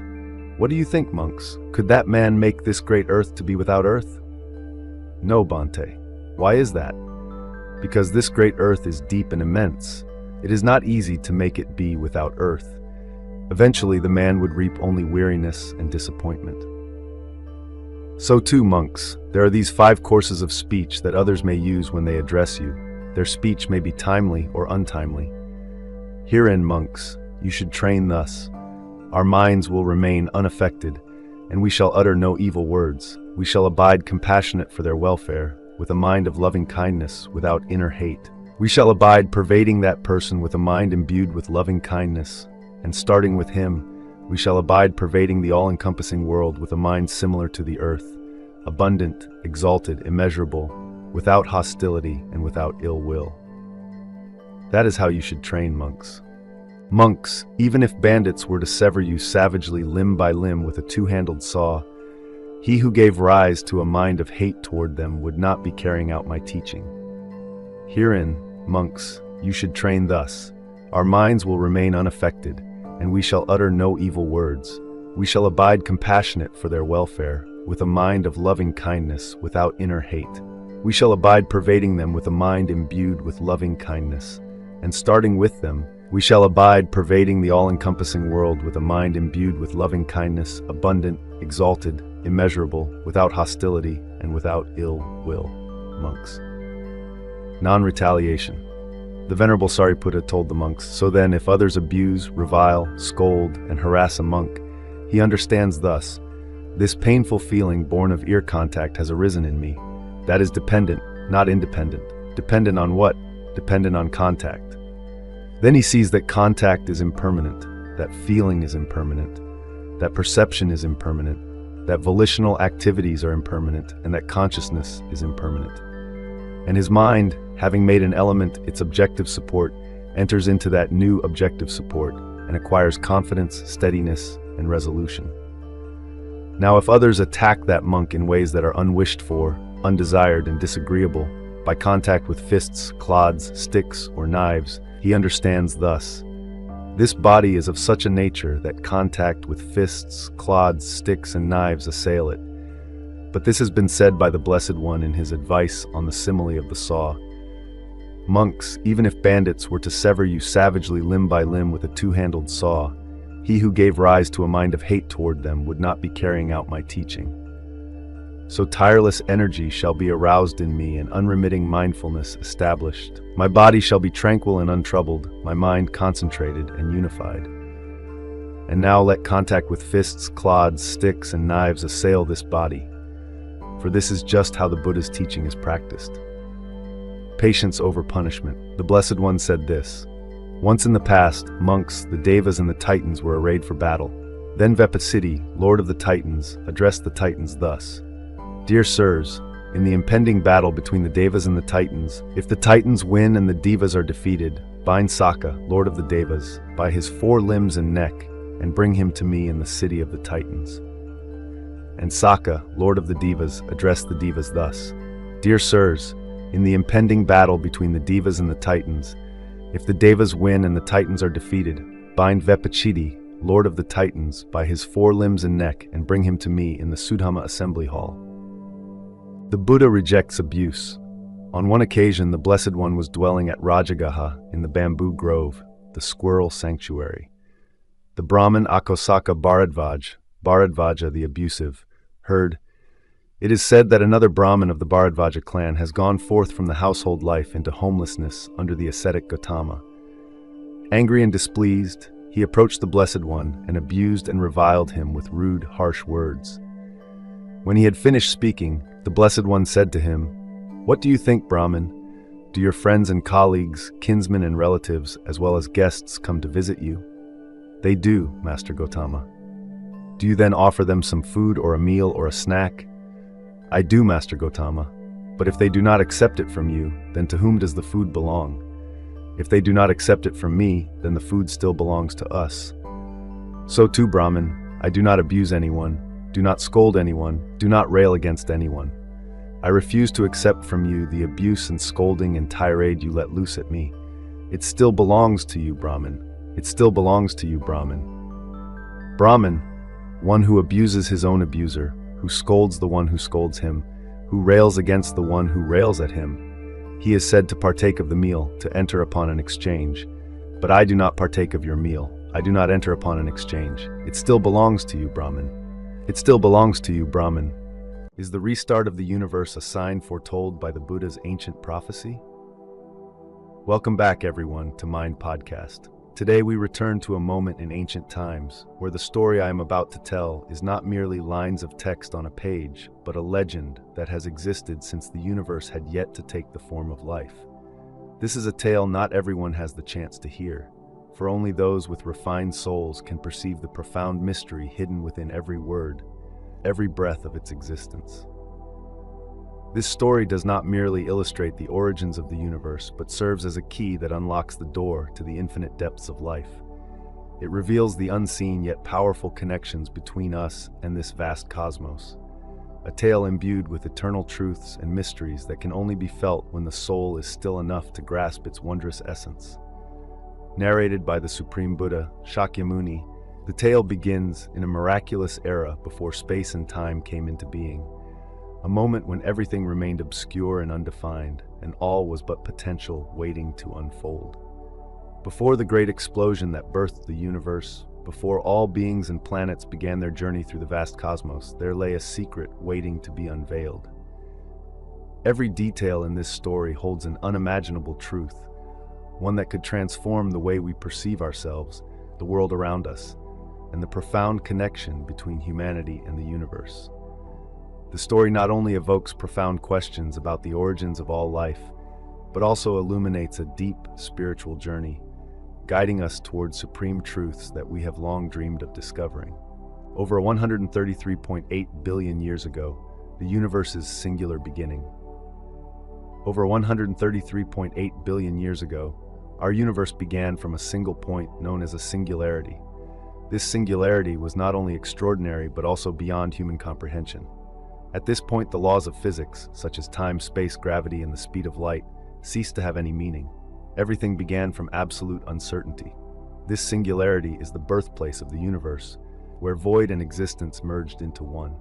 What do you think, monks? Could that man make this great earth to be without earth? No, Bhante. Why is that? Because this great earth is deep and immense. It is not easy to make it be without earth. Eventually, the man would reap only weariness and disappointment. So too, monks, there are these 5 courses of speech that others may use when they address you. Their speech may be timely or untimely. Herein, monks, you should train thus. Our minds will remain unaffected, and we shall utter no evil words. We shall abide compassionate for their welfare, with a mind of loving kindness, without inner hate. We shall abide pervading that person with a mind imbued with loving kindness, and starting with him, we shall abide pervading the all-encompassing world with a mind similar to the earth, abundant, exalted, immeasurable, without hostility and without ill will. That is how you should train monks. Monks, even if bandits were to sever you savagely limb by limb with a 2-handled saw, he who gave rise to a mind of hate toward them would not be carrying out my teaching. Herein, monks, you should train thus. Our minds will remain unaffected, and we shall utter no evil words. We shall abide compassionate for their welfare, with a mind of loving kindness, without inner hate. We shall abide pervading them with a mind imbued with loving kindness, and starting with them, we shall abide pervading the all-encompassing world with a mind imbued with loving kindness, abundant, exalted, immeasurable, without hostility and without ill will. Monks. Non-retaliation. The Venerable Sariputta told the monks, "So then, if others abuse, revile, scold, and harass a monk, he understands thus, this painful feeling born of ear contact has arisen in me. That is dependent, not independent. Dependent on what? Dependent on contact. Then he sees that contact is impermanent, that feeling is impermanent, that perception is impermanent, that volitional activities are impermanent, and that consciousness is impermanent. And his mind, having made an element its objective support, enters into that new objective support and acquires confidence, steadiness, and resolution. Now, if others attack that monk in ways that are unwished for, undesired, and disagreeable, by contact with fists, clods, sticks, or knives, he understands thus, this body is of such a nature that contact with fists, clods, sticks, and knives assail it. But this has been said by the Blessed One in his advice on the simile of the saw. Monks, even if bandits were to sever you savagely limb by limb with a two-handled saw, he who gave rise to a mind of hate toward them would not be carrying out my teaching. So tireless energy shall be aroused in me and unremitting mindfulness established. My body shall be tranquil and untroubled, my mind concentrated and unified. And now let contact with fists, clods, sticks, and knives assail this body, for this is just how the Buddha's teaching is practiced. Patience over punishment. The Blessed One said this: once in the past, monks, the Devas and the Titans were arrayed for battle. Then Vepasiddhi, Lord of the Titans, addressed the Titans thus: Dear sirs, in the impending battle between the Devas and the Titans, if the Titans win and the Devas are defeated, bind Saka, Lord of the Devas, by his 4 limbs and neck, and bring him to me in the city of the Titans. And Saka, Lord of the Devas, addressed the Devas thus: Dear sirs, in the impending battle between the Devas and the Titans, if the Devas win and the Titans are defeated, bind Vepachidi, Lord of the Titans, by his 4 limbs and neck, and bring him to me in the Sudhama Assembly Hall. The Buddha rejects abuse. On one occasion, the Blessed One was dwelling at Rajagaha in the bamboo grove, the squirrel sanctuary. The Brahmin Akosaka Bharadvaja the abusive, heard, It is said that another Brahmin of the Bharadvaja clan has gone forth from the household life into homelessness under the ascetic Gautama. Angry and displeased, he approached the Blessed One and abused and reviled him with rude, harsh words. When he had finished speaking, the Blessed One said to him, What do you think, Brahmin? Do your friends and colleagues, kinsmen and relatives, as well as guests come to visit you? They do, Master Gautama. Do you then offer them some food or a meal or a snack? I do, Master Gautama. But if they do not accept it from you, then to whom does the food belong? If they do not accept it from me, then the food still belongs to us. So too, Brahmin, I do not abuse anyone, do not scold anyone, do not rail against anyone. I refuse to accept from you the abuse and scolding and tirade you let loose at me. It still belongs to you, Brahmin. It still belongs to you, Brahmin. Brahmin, one who abuses his own abuser, who scolds the one who scolds him, who rails against the one who rails at him. He is said to partake of the meal, to enter upon an exchange. But I do not partake of your meal. I do not enter upon an exchange. It still belongs to you, Brahmin. It still belongs to you, Brahmin. Is the restart of the universe a sign foretold by the Buddha's ancient prophecy? Welcome back, everyone, to Mind Podcast. Today we return to a moment in ancient times where the story I am about to tell is not merely lines of text on a page, but a legend that has existed since the universe had yet to take the form of life. This is a tale not everyone has the chance to hear, for only those with refined souls can perceive the profound mystery hidden within every word, every breath of its existence. This story does not merely illustrate the origins of the universe, but serves as a key that unlocks the door to the infinite depths of life. It reveals the unseen yet powerful connections between us and this vast cosmos, a tale imbued with eternal truths and mysteries that can only be felt when the soul is still enough to grasp its wondrous essence. Narrated by the Supreme Buddha, Shakyamuni, the tale begins in a miraculous era before space and time came into being, a moment when everything remained obscure and undefined, and all was but potential waiting to unfold. Before the great explosion that birthed the universe, before all beings and planets began their journey through the vast cosmos, there lay a secret waiting to be unveiled. Every detail in this story holds an unimaginable truth, one that could transform the way we perceive ourselves, the world around us, and the profound connection between humanity and the universe. The story not only evokes profound questions about the origins of all life, but also illuminates a deep spiritual journey, guiding us towards supreme truths that we have long dreamed of discovering. Over 133.8 billion years ago, the universe's singular beginning. Over 133.8 billion years ago, our universe began from a single point known as a singularity. This singularity was not only extraordinary but also beyond human comprehension. At this point, the laws of physics, such as time, space, gravity, and the speed of light, ceased to have any meaning. Everything began from absolute uncertainty. This singularity is the birthplace of the universe, where void and existence merged into one.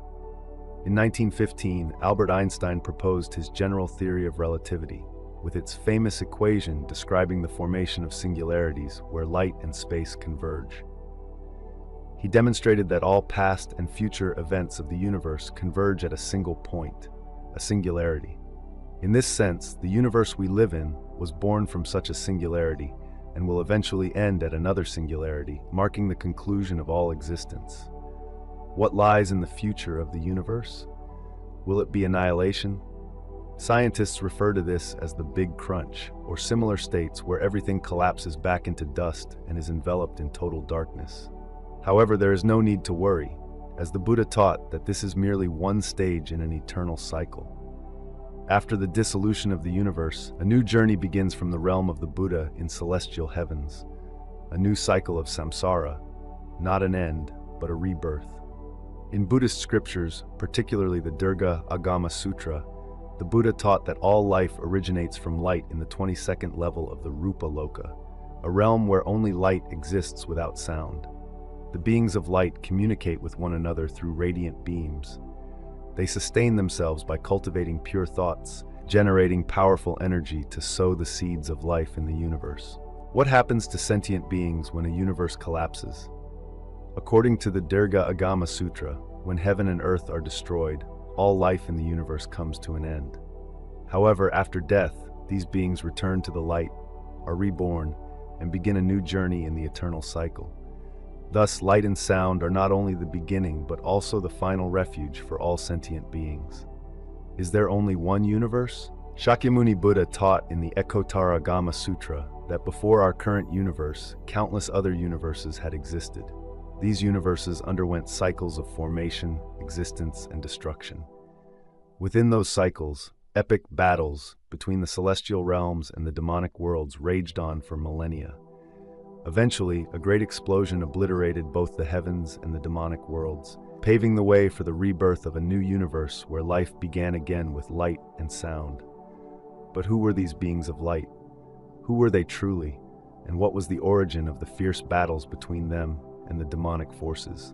In 1915, Albert Einstein proposed his general theory of relativity, with its famous equation describing the formation of singularities where light and space converge. He demonstrated that all past and future events of the universe converge at a single point, a singularity. In this sense, the universe we live in was born from such a singularity and will eventually end at another singularity, marking the conclusion of all existence. What lies in the future of the universe? Will it be annihilation? Scientists refer to this as the Big Crunch, or similar states where everything collapses back into dust and is enveloped in total darkness. However, there is no need to worry, as the Buddha taught that this is merely one stage in an eternal cycle. After the dissolution of the universe, a new journey begins from the realm of the Buddha in celestial heavens, a new cycle of samsara, not an end, but a rebirth. In Buddhist scriptures, particularly the Durga Agama Sutra, the Buddha taught that all life originates from light in the 22nd level of the Rupa Loka, a realm where only light exists without sound. The beings of light communicate with one another through radiant beams. They sustain themselves by cultivating pure thoughts, generating powerful energy to sow the seeds of life in the universe. What happens to sentient beings when a universe collapses? According to the Durga Agama Sutra, when heaven and earth are destroyed, all life in the universe comes to an end. However, after death, these beings return to the light, are reborn, and begin a new journey in the eternal cycle. Thus, light and sound are not only the beginning, but also the final refuge for all sentient beings. Is there only one universe? Shakyamuni Buddha taught in the Ekottara Gama Sutra that before our current universe, countless other universes had existed. These universes underwent cycles of formation, existence, and destruction. Within those cycles, epic battles between the celestial realms and the demonic worlds raged on for millennia. Eventually, a great explosion obliterated both the heavens and the demonic worlds, paving the way for the rebirth of a new universe where life began again with light and sound. But who were these beings of light? Who were they truly? And what was the origin of the fierce battles between them and the demonic forces?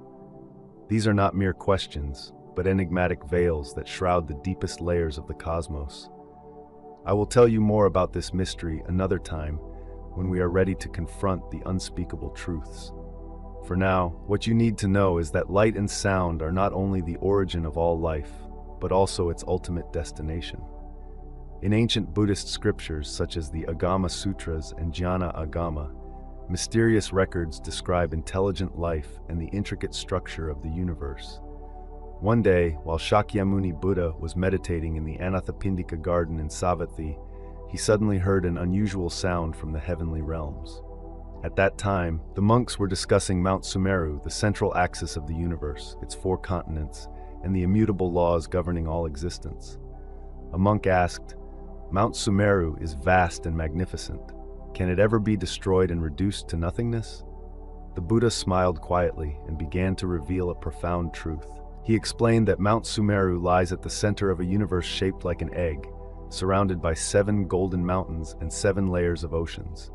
These are not mere questions, but enigmatic veils that shroud the deepest layers of the cosmos. I will tell you more about this mystery another time, when we are ready to confront the unspeakable truths. For now, what you need to know is that light and sound are not only the origin of all life, but also its ultimate destination. In ancient Buddhist scriptures such as the Agama Sutras and Jnana Agama, mysterious records describe intelligent life and the intricate structure of the universe. One day, while Shakyamuni Buddha was meditating in the Anathapindika garden in Savatthi, he suddenly heard an unusual sound from the heavenly realms. At that time, the monks were discussing Mount Sumeru, the central axis of the universe, its 4 continents, and the immutable laws governing all existence. A monk asked, "Mount Sumeru is vast and magnificent. Can it ever be destroyed and reduced to nothingness?" The Buddha smiled quietly and began to reveal a profound truth. He explained that Mount Sumeru lies at the center of a universe shaped like an egg, surrounded by 7 golden mountains and 7 layers of oceans.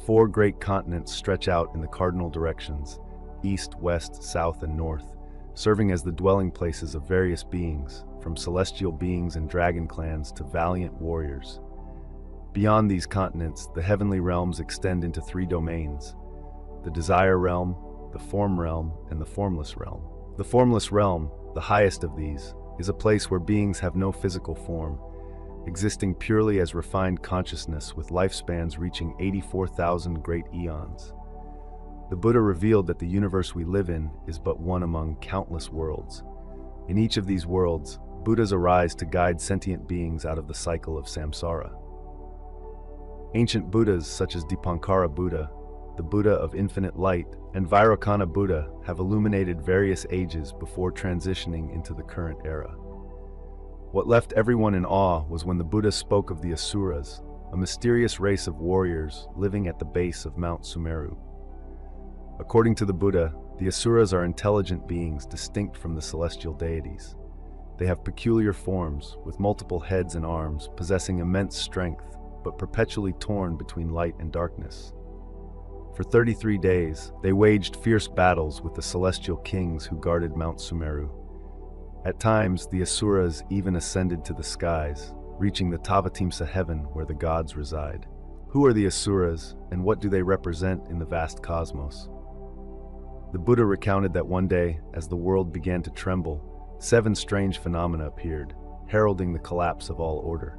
4 great continents stretch out in the cardinal directions, east, west, south, and north, serving as the dwelling places of various beings, from celestial beings and dragon clans to valiant warriors. Beyond these continents, the heavenly realms extend into 3 domains: the desire realm, the form realm, and the formless realm. The formless realm, the highest of these, is a place where beings have no physical form, existing purely as refined consciousness with lifespans reaching 84,000 great eons. The Buddha revealed that the universe we live in is but one among countless worlds. In each of these worlds, Buddhas arise to guide sentient beings out of the cycle of samsara. Ancient Buddhas such as Dipankara Buddha, the Buddha of infinite light, and Vairocana Buddha have illuminated various ages before transitioning into the current era. What left everyone in awe was when the Buddha spoke of the Asuras, a mysterious race of warriors living at the base of Mount Sumeru. According to the Buddha, the Asuras are intelligent beings distinct from the celestial deities. They have peculiar forms, with multiple heads and arms, possessing immense strength, but perpetually torn between light and darkness. For 33 days, they waged fierce battles with the celestial kings who guarded Mount Sumeru. At times, the Asuras even ascended to the skies, reaching the Tavatimsa heaven where the gods reside. Who are the Asuras, and what do they represent in the vast cosmos? The Buddha recounted that one day, as the world began to tremble, 7 strange phenomena appeared, heralding the collapse of all order.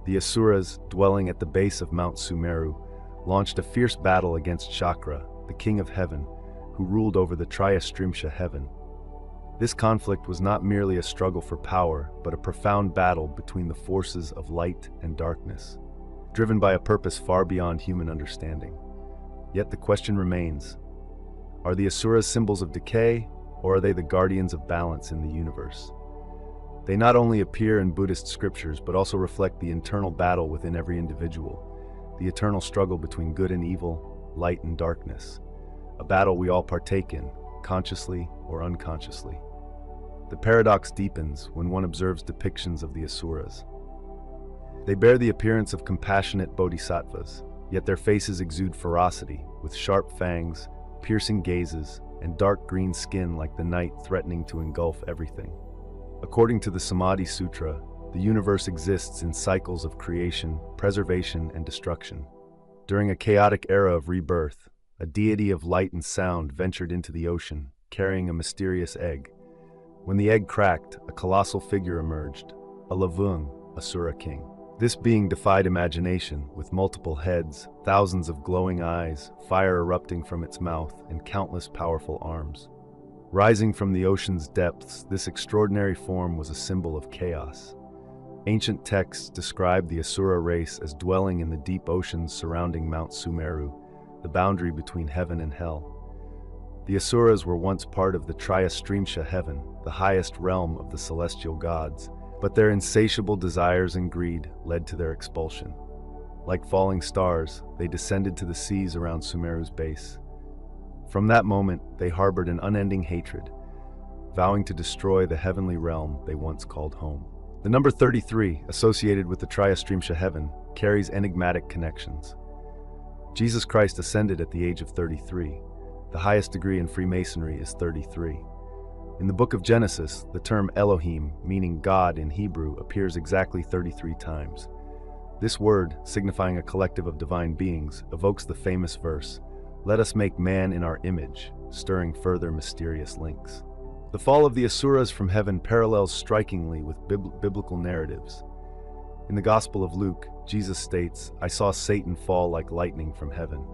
The Asuras, dwelling at the base of Mount Sumeru, launched a fierce battle against Chakra, the king of heaven, who ruled over the Triyastrimsha heaven. This conflict was not merely a struggle for power, but a profound battle between the forces of light and darkness, driven by a purpose far beyond human understanding. Yet the question remains, are the Asuras symbols of decay, or are they the guardians of balance in the universe? They not only appear in Buddhist scriptures, but also reflect the internal battle within every individual, the eternal struggle between good and evil, light and darkness, a battle we all partake in, consciously or unconsciously. The paradox deepens when one observes depictions of the Asuras. They bear the appearance of compassionate bodhisattvas, yet their faces exude ferocity, with sharp fangs, piercing gazes, and dark green skin like the night threatening to engulf everything. According to the Samadhi Sutra, the universe exists in cycles of creation, preservation, and destruction. During a chaotic era of rebirth, a deity of light and sound ventured into the ocean, carrying a mysterious egg. When the egg cracked, a colossal figure emerged, a Lavung, Asura king. This being defied imagination, with multiple heads, thousands of glowing eyes, fire erupting from its mouth, and countless powerful arms. Rising from the ocean's depths, this extraordinary form was a symbol of chaos. Ancient texts describe the Asura race as dwelling in the deep oceans surrounding Mount Sumeru, the boundary between heaven and hell. The Asuras were once part of the Triyastrimsha heaven, the highest realm of the celestial gods, but their insatiable desires and greed led to their expulsion. Like falling stars, they descended to the seas around Sumeru's base. From that moment, they harbored an unending hatred, vowing to destroy the heavenly realm they once called home. The number 33, associated with the Triyastrimsha heaven, carries enigmatic connections. Jesus Christ ascended at the age of 33. The highest degree in Freemasonry is 33. In the book of Genesis, the term Elohim, meaning God in Hebrew, appears exactly 33 times. This word, signifying a collective of divine beings, evokes the famous verse, "Let us make man in our image," stirring further mysterious links. The fall of the Asuras from heaven parallels strikingly with biblical narratives. In the Gospel of Luke, Jesus states, "I saw Satan fall like lightning from heaven."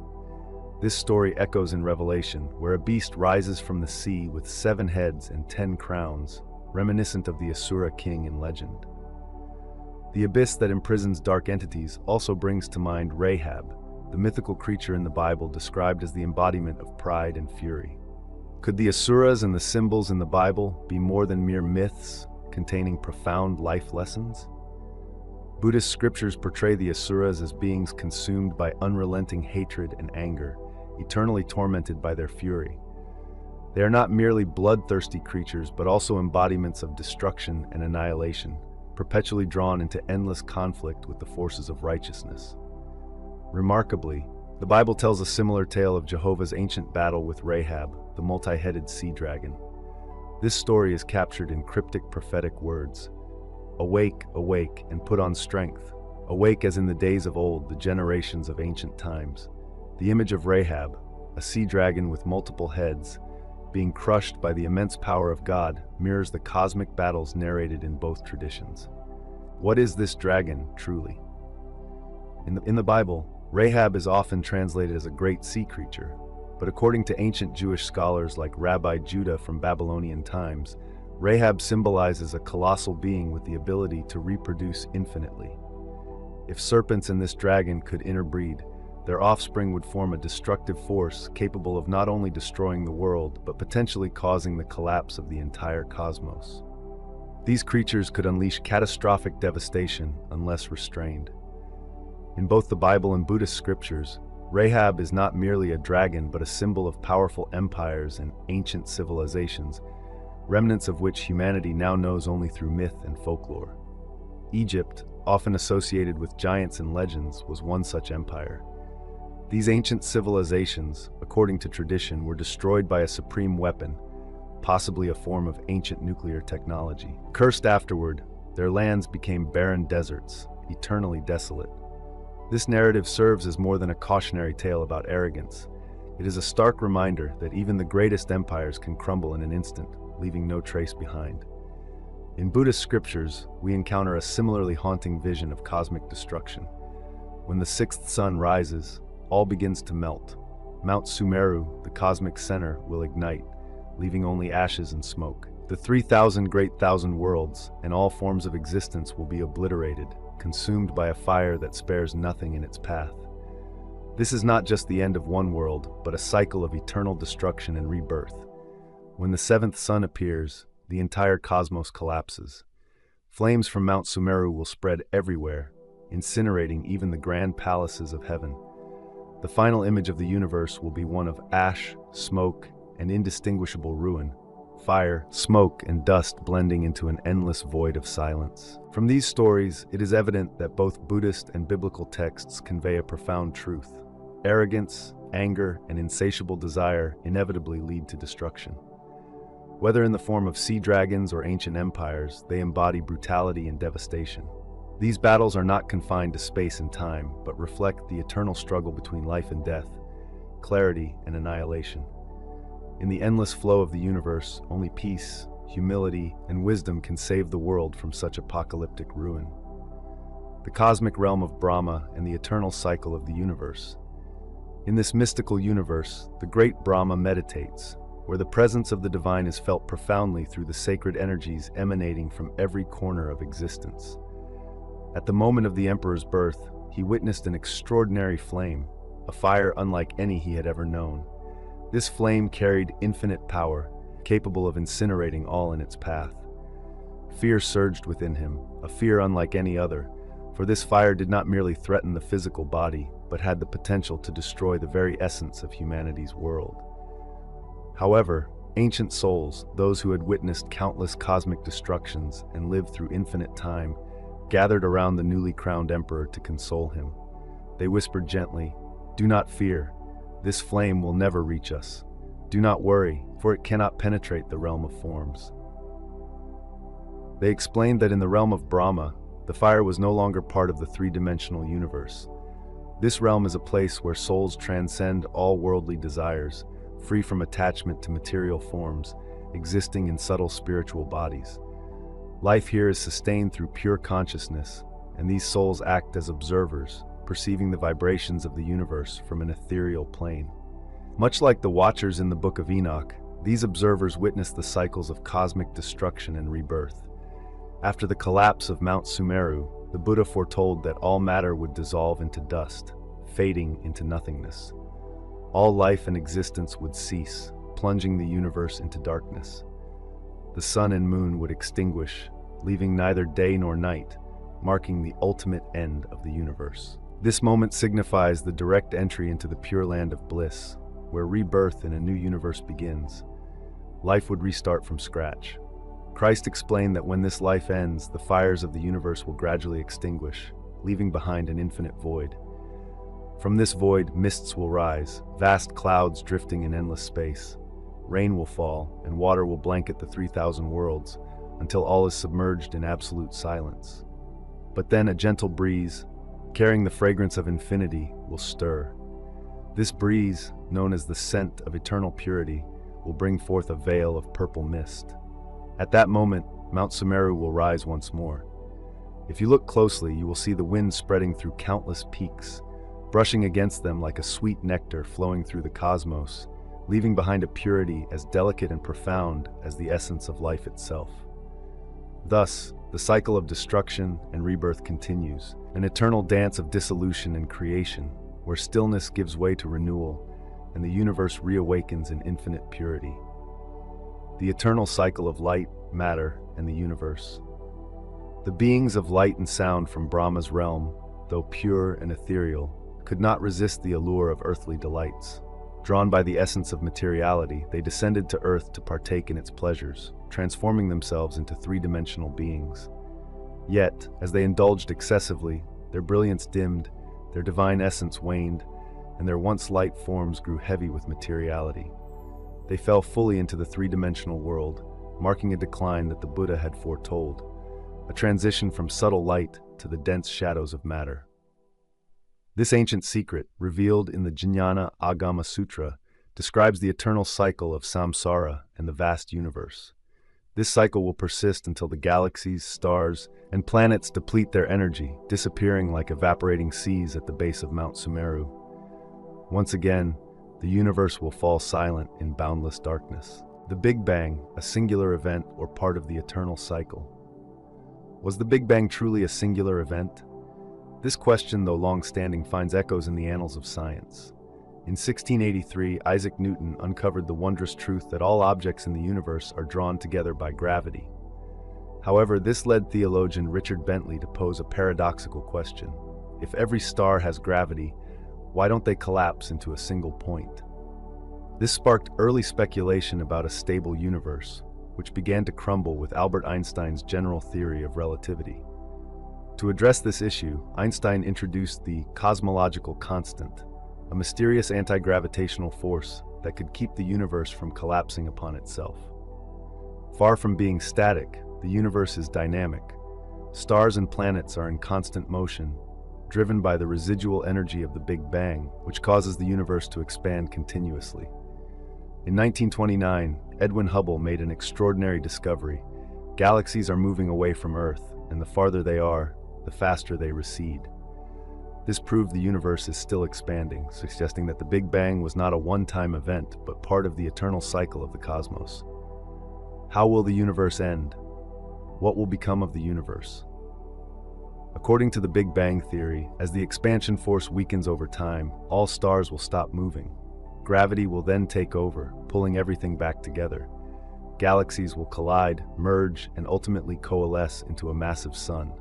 This story echoes in Revelation, where a beast rises from the sea with 7 heads and 10 crowns, reminiscent of the Asura king in legend. The abyss that imprisons dark entities also brings to mind Rahab, the mythical creature in the Bible described as the embodiment of pride and fury. Could the Asuras and the symbols in the Bible be more than mere myths containing profound life lessons? Buddhist scriptures portray the Asuras as beings consumed by unrelenting hatred and anger, eternally tormented by their fury. They are not merely bloodthirsty creatures, but also embodiments of destruction and annihilation, perpetually drawn into endless conflict with the forces of righteousness. Remarkably, the Bible tells a similar tale of Jehovah's ancient battle with Rahab, the multi-headed sea dragon. This story is captured in cryptic prophetic words. "Awake, awake, and put on strength. Awake as in the days of old, the generations of ancient times." The image of Rahab, a sea dragon with multiple heads, being crushed by the immense power of God, mirrors the cosmic battles narrated in both traditions. What is this dragon, truly? In the Bible, Rahab is often translated as a great sea creature, but according to ancient Jewish scholars like Rabbi Judah from Babylonian times, Rahab symbolizes a colossal being with the ability to reproduce infinitely. If serpents and this dragon could interbreed, their offspring would form a destructive force capable of not only destroying the world, but potentially causing the collapse of the entire cosmos. These creatures could unleash catastrophic devastation unless restrained. In both the Bible and Buddhist scriptures, Rahab is not merely a dragon, but a symbol of powerful empires and ancient civilizations, remnants of which humanity now knows only through myth and folklore. Egypt, often associated with giants and legends, was one such empire. These ancient civilizations, according to tradition, were destroyed by a supreme weapon, possibly a form of ancient nuclear technology. Cursed afterward, their lands became barren deserts, eternally desolate. This narrative serves as more than a cautionary tale about arrogance. It is a stark reminder that even the greatest empires can crumble in an instant, leaving no trace behind. In Buddhist scriptures, we encounter a similarly haunting vision of cosmic destruction. When the sixth sun rises, all begins to melt. Mount Sumeru, the cosmic center, will ignite, leaving only ashes and smoke. The 3,000 great thousand worlds and all forms of existence will be obliterated, consumed by a fire that spares nothing in its path. This is not just the end of one world, but a cycle of eternal destruction and rebirth. When the seventh sun appears, the entire cosmos collapses. Flames from Mount Sumeru will spread everywhere, incinerating even the grand palaces of heaven. The final image of the universe will be one of ash, smoke, and indistinguishable ruin. Fire, smoke, and dust blending into an endless void of silence. From these stories, it is evident that both Buddhist and biblical texts convey a profound truth. Arrogance, anger, and insatiable desire inevitably lead to destruction. Whether in the form of sea dragons or ancient empires, they embody brutality and devastation. These battles are not confined to space and time, but reflect the eternal struggle between life and death, clarity and annihilation. In the endless flow of the universe, only peace, humility, and wisdom can save the world from such apocalyptic ruin. The cosmic realm of Brahma and the eternal cycle of the universe. In this mystical universe, the great Brahma meditates, where the presence of the divine is felt profoundly through the sacred energies emanating from every corner of existence. At the moment of the emperor's birth, he witnessed an extraordinary flame, a fire unlike any he had ever known. This flame carried infinite power, capable of incinerating all in its path. Fear surged within him, a fear unlike any other, for this fire did not merely threaten the physical body, but had the potential to destroy the very essence of humanity's world. However, ancient souls, those who had witnessed countless cosmic destructions and lived through infinite time, gathered around the newly crowned emperor to console him. They whispered gently, "Do not fear. This flame will never reach us. Do not worry, for it cannot penetrate the realm of forms." They explained that in the realm of Brahma, the fire was no longer part of the three-dimensional universe. This realm is a place where souls transcend all worldly desires, free from attachment to material forms, existing in subtle spiritual bodies. Life here is sustained through pure consciousness, and these souls act as observers, perceiving the vibrations of the universe from an ethereal plane. Much like the Watchers in the Book of Enoch, these observers witness the cycles of cosmic destruction and rebirth. After the collapse of Mount Sumeru, the Buddha foretold that all matter would dissolve into dust, fading into nothingness. All life and existence would cease, plunging the universe into darkness. The sun and moon would extinguish, leaving neither day nor night, marking the ultimate end of the universe. This moment signifies the direct entry into the pure land of bliss, where rebirth in a new universe begins. Life would restart from scratch. Christ explained that when this life ends, the fires of the universe will gradually extinguish, leaving behind an infinite void. From this void, mists will rise, vast clouds drifting in endless space. Rain will fall, and water will blanket the 3,000 worlds, until all is submerged in absolute silence. But then a gentle breeze, carrying the fragrance of infinity, will stir. This breeze, known as the scent of eternal purity, will bring forth a veil of purple mist. At that moment, Mount Sumeru will rise once more. If you look closely, you will see the wind spreading through countless peaks, brushing against them like a sweet nectar flowing through the cosmos, leaving behind a purity as delicate and profound as the essence of life itself. Thus, the cycle of destruction and rebirth continues, an eternal dance of dissolution and creation, where stillness gives way to renewal, and the universe reawakens in infinite purity. The eternal cycle of light, matter, and the universe. The beings of light and sound from Brahma's realm, though pure and ethereal, could not resist the allure of earthly delights. Drawn by the essence of materiality, they descended to earth to partake in its pleasures, transforming themselves into three-dimensional beings. Yet, as they indulged excessively, their brilliance dimmed, their divine essence waned, and their once light forms grew heavy with materiality. They fell fully into the three-dimensional world, marking a decline that the Buddha had foretold, a transition from subtle light to the dense shadows of matter. This ancient secret, revealed in the Jnana Agama Sutra, describes the eternal cycle of samsara and the vast universe. This cycle will persist until the galaxies, stars, and planets deplete their energy, disappearing like evaporating seas at the base of Mount Sumeru. Once again, the universe will fall silent in boundless darkness. The Big Bang, a singular event or part of the eternal cycle. Was the Big Bang truly a singular event? This question, though long-standing, finds echoes in the annals of science. In 1683, Isaac Newton uncovered the wondrous truth that all objects in the universe are drawn together by gravity. However, this led theologian Richard Bentley to pose a paradoxical question. If every star has gravity, why don't they collapse into a single point? This sparked early speculation about a stable universe, which began to crumble with Albert Einstein's general theory of relativity. To address this issue, Einstein introduced the cosmological constant, a mysterious anti-gravitational force that could keep the universe from collapsing upon itself. Far from being static, the universe is dynamic. Stars and planets are in constant motion, driven by the residual energy of the Big Bang, which causes the universe to expand continuously. In 1929, Edwin Hubble made an extraordinary discovery. Galaxies are moving away from Earth, and the farther they are, the faster they recede. This proved the universe is still expanding, suggesting that the Big Bang was not a one-time event, but part of the eternal cycle of the cosmos. How will the universe end? What will become of the universe? According to the Big Bang theory, as the expansion force weakens over time, all stars will stop moving. Gravity will then take over, pulling everything back together. Galaxies will collide, merge, and ultimately coalesce into a massive sun.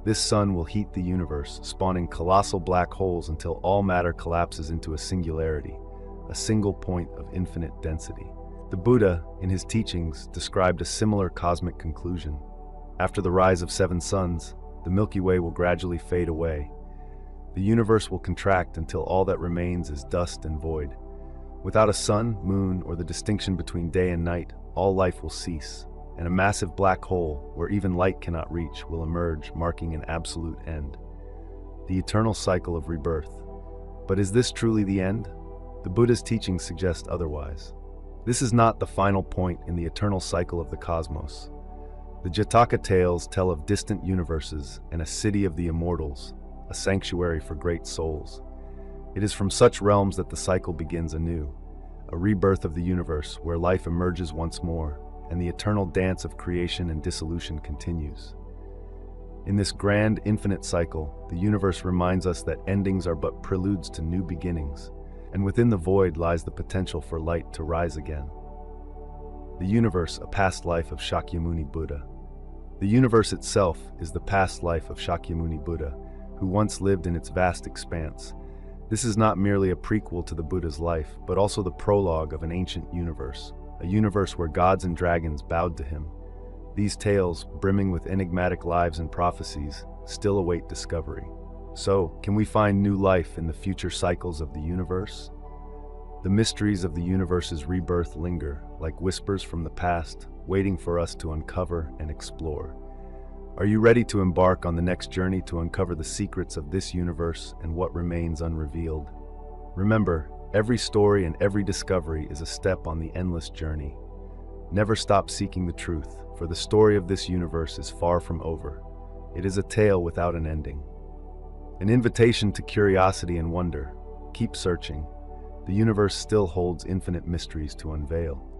This sun will heat the universe, spawning colossal black holes until all matter collapses into a singularity, a single point of infinite density. The Buddha, in his teachings, described a similar cosmic conclusion. After the rise of 7 suns, the Milky Way will gradually fade away. The universe will contract until all that remains is dust and void. Without a sun, moon, or the distinction between day and night, all life will cease, and a massive black hole, where even light cannot reach, will emerge, marking an absolute end. The eternal cycle of rebirth. But is this truly the end? The Buddha's teachings suggest otherwise. This is not the final point in the eternal cycle of the cosmos. The Jataka tales tell of distant universes and a city of the immortals, a sanctuary for great souls. It is from such realms that the cycle begins anew, a rebirth of the universe where life emerges once more, and the eternal dance of creation and dissolution continues. In this grand, infinite cycle, the universe reminds us that endings are but preludes to new beginnings, and within the void lies the potential for light to rise again. The universe, a past life of Shakyamuni Buddha. The universe itself is the past life of Shakyamuni Buddha, who once lived in its vast expanse. This is not merely a prequel to the Buddha's life, but also the prologue of an ancient universe, a universe where gods and dragons bowed to him. These tales, brimming with enigmatic lives and prophecies, still await discovery. So, can we find new life in the future cycles of the universe? The mysteries of the universe's rebirth linger, like whispers from the past, waiting for us to uncover and explore. Are you ready to embark on the next journey to uncover the secrets of this universe and what remains unrevealed? Remember, every story and every discovery is a step on the endless journey. Never stop seeking the truth, for the story of this universe is far from over. It is a tale without an ending. An invitation to curiosity and wonder. Keep searching. The universe still holds infinite mysteries to unveil.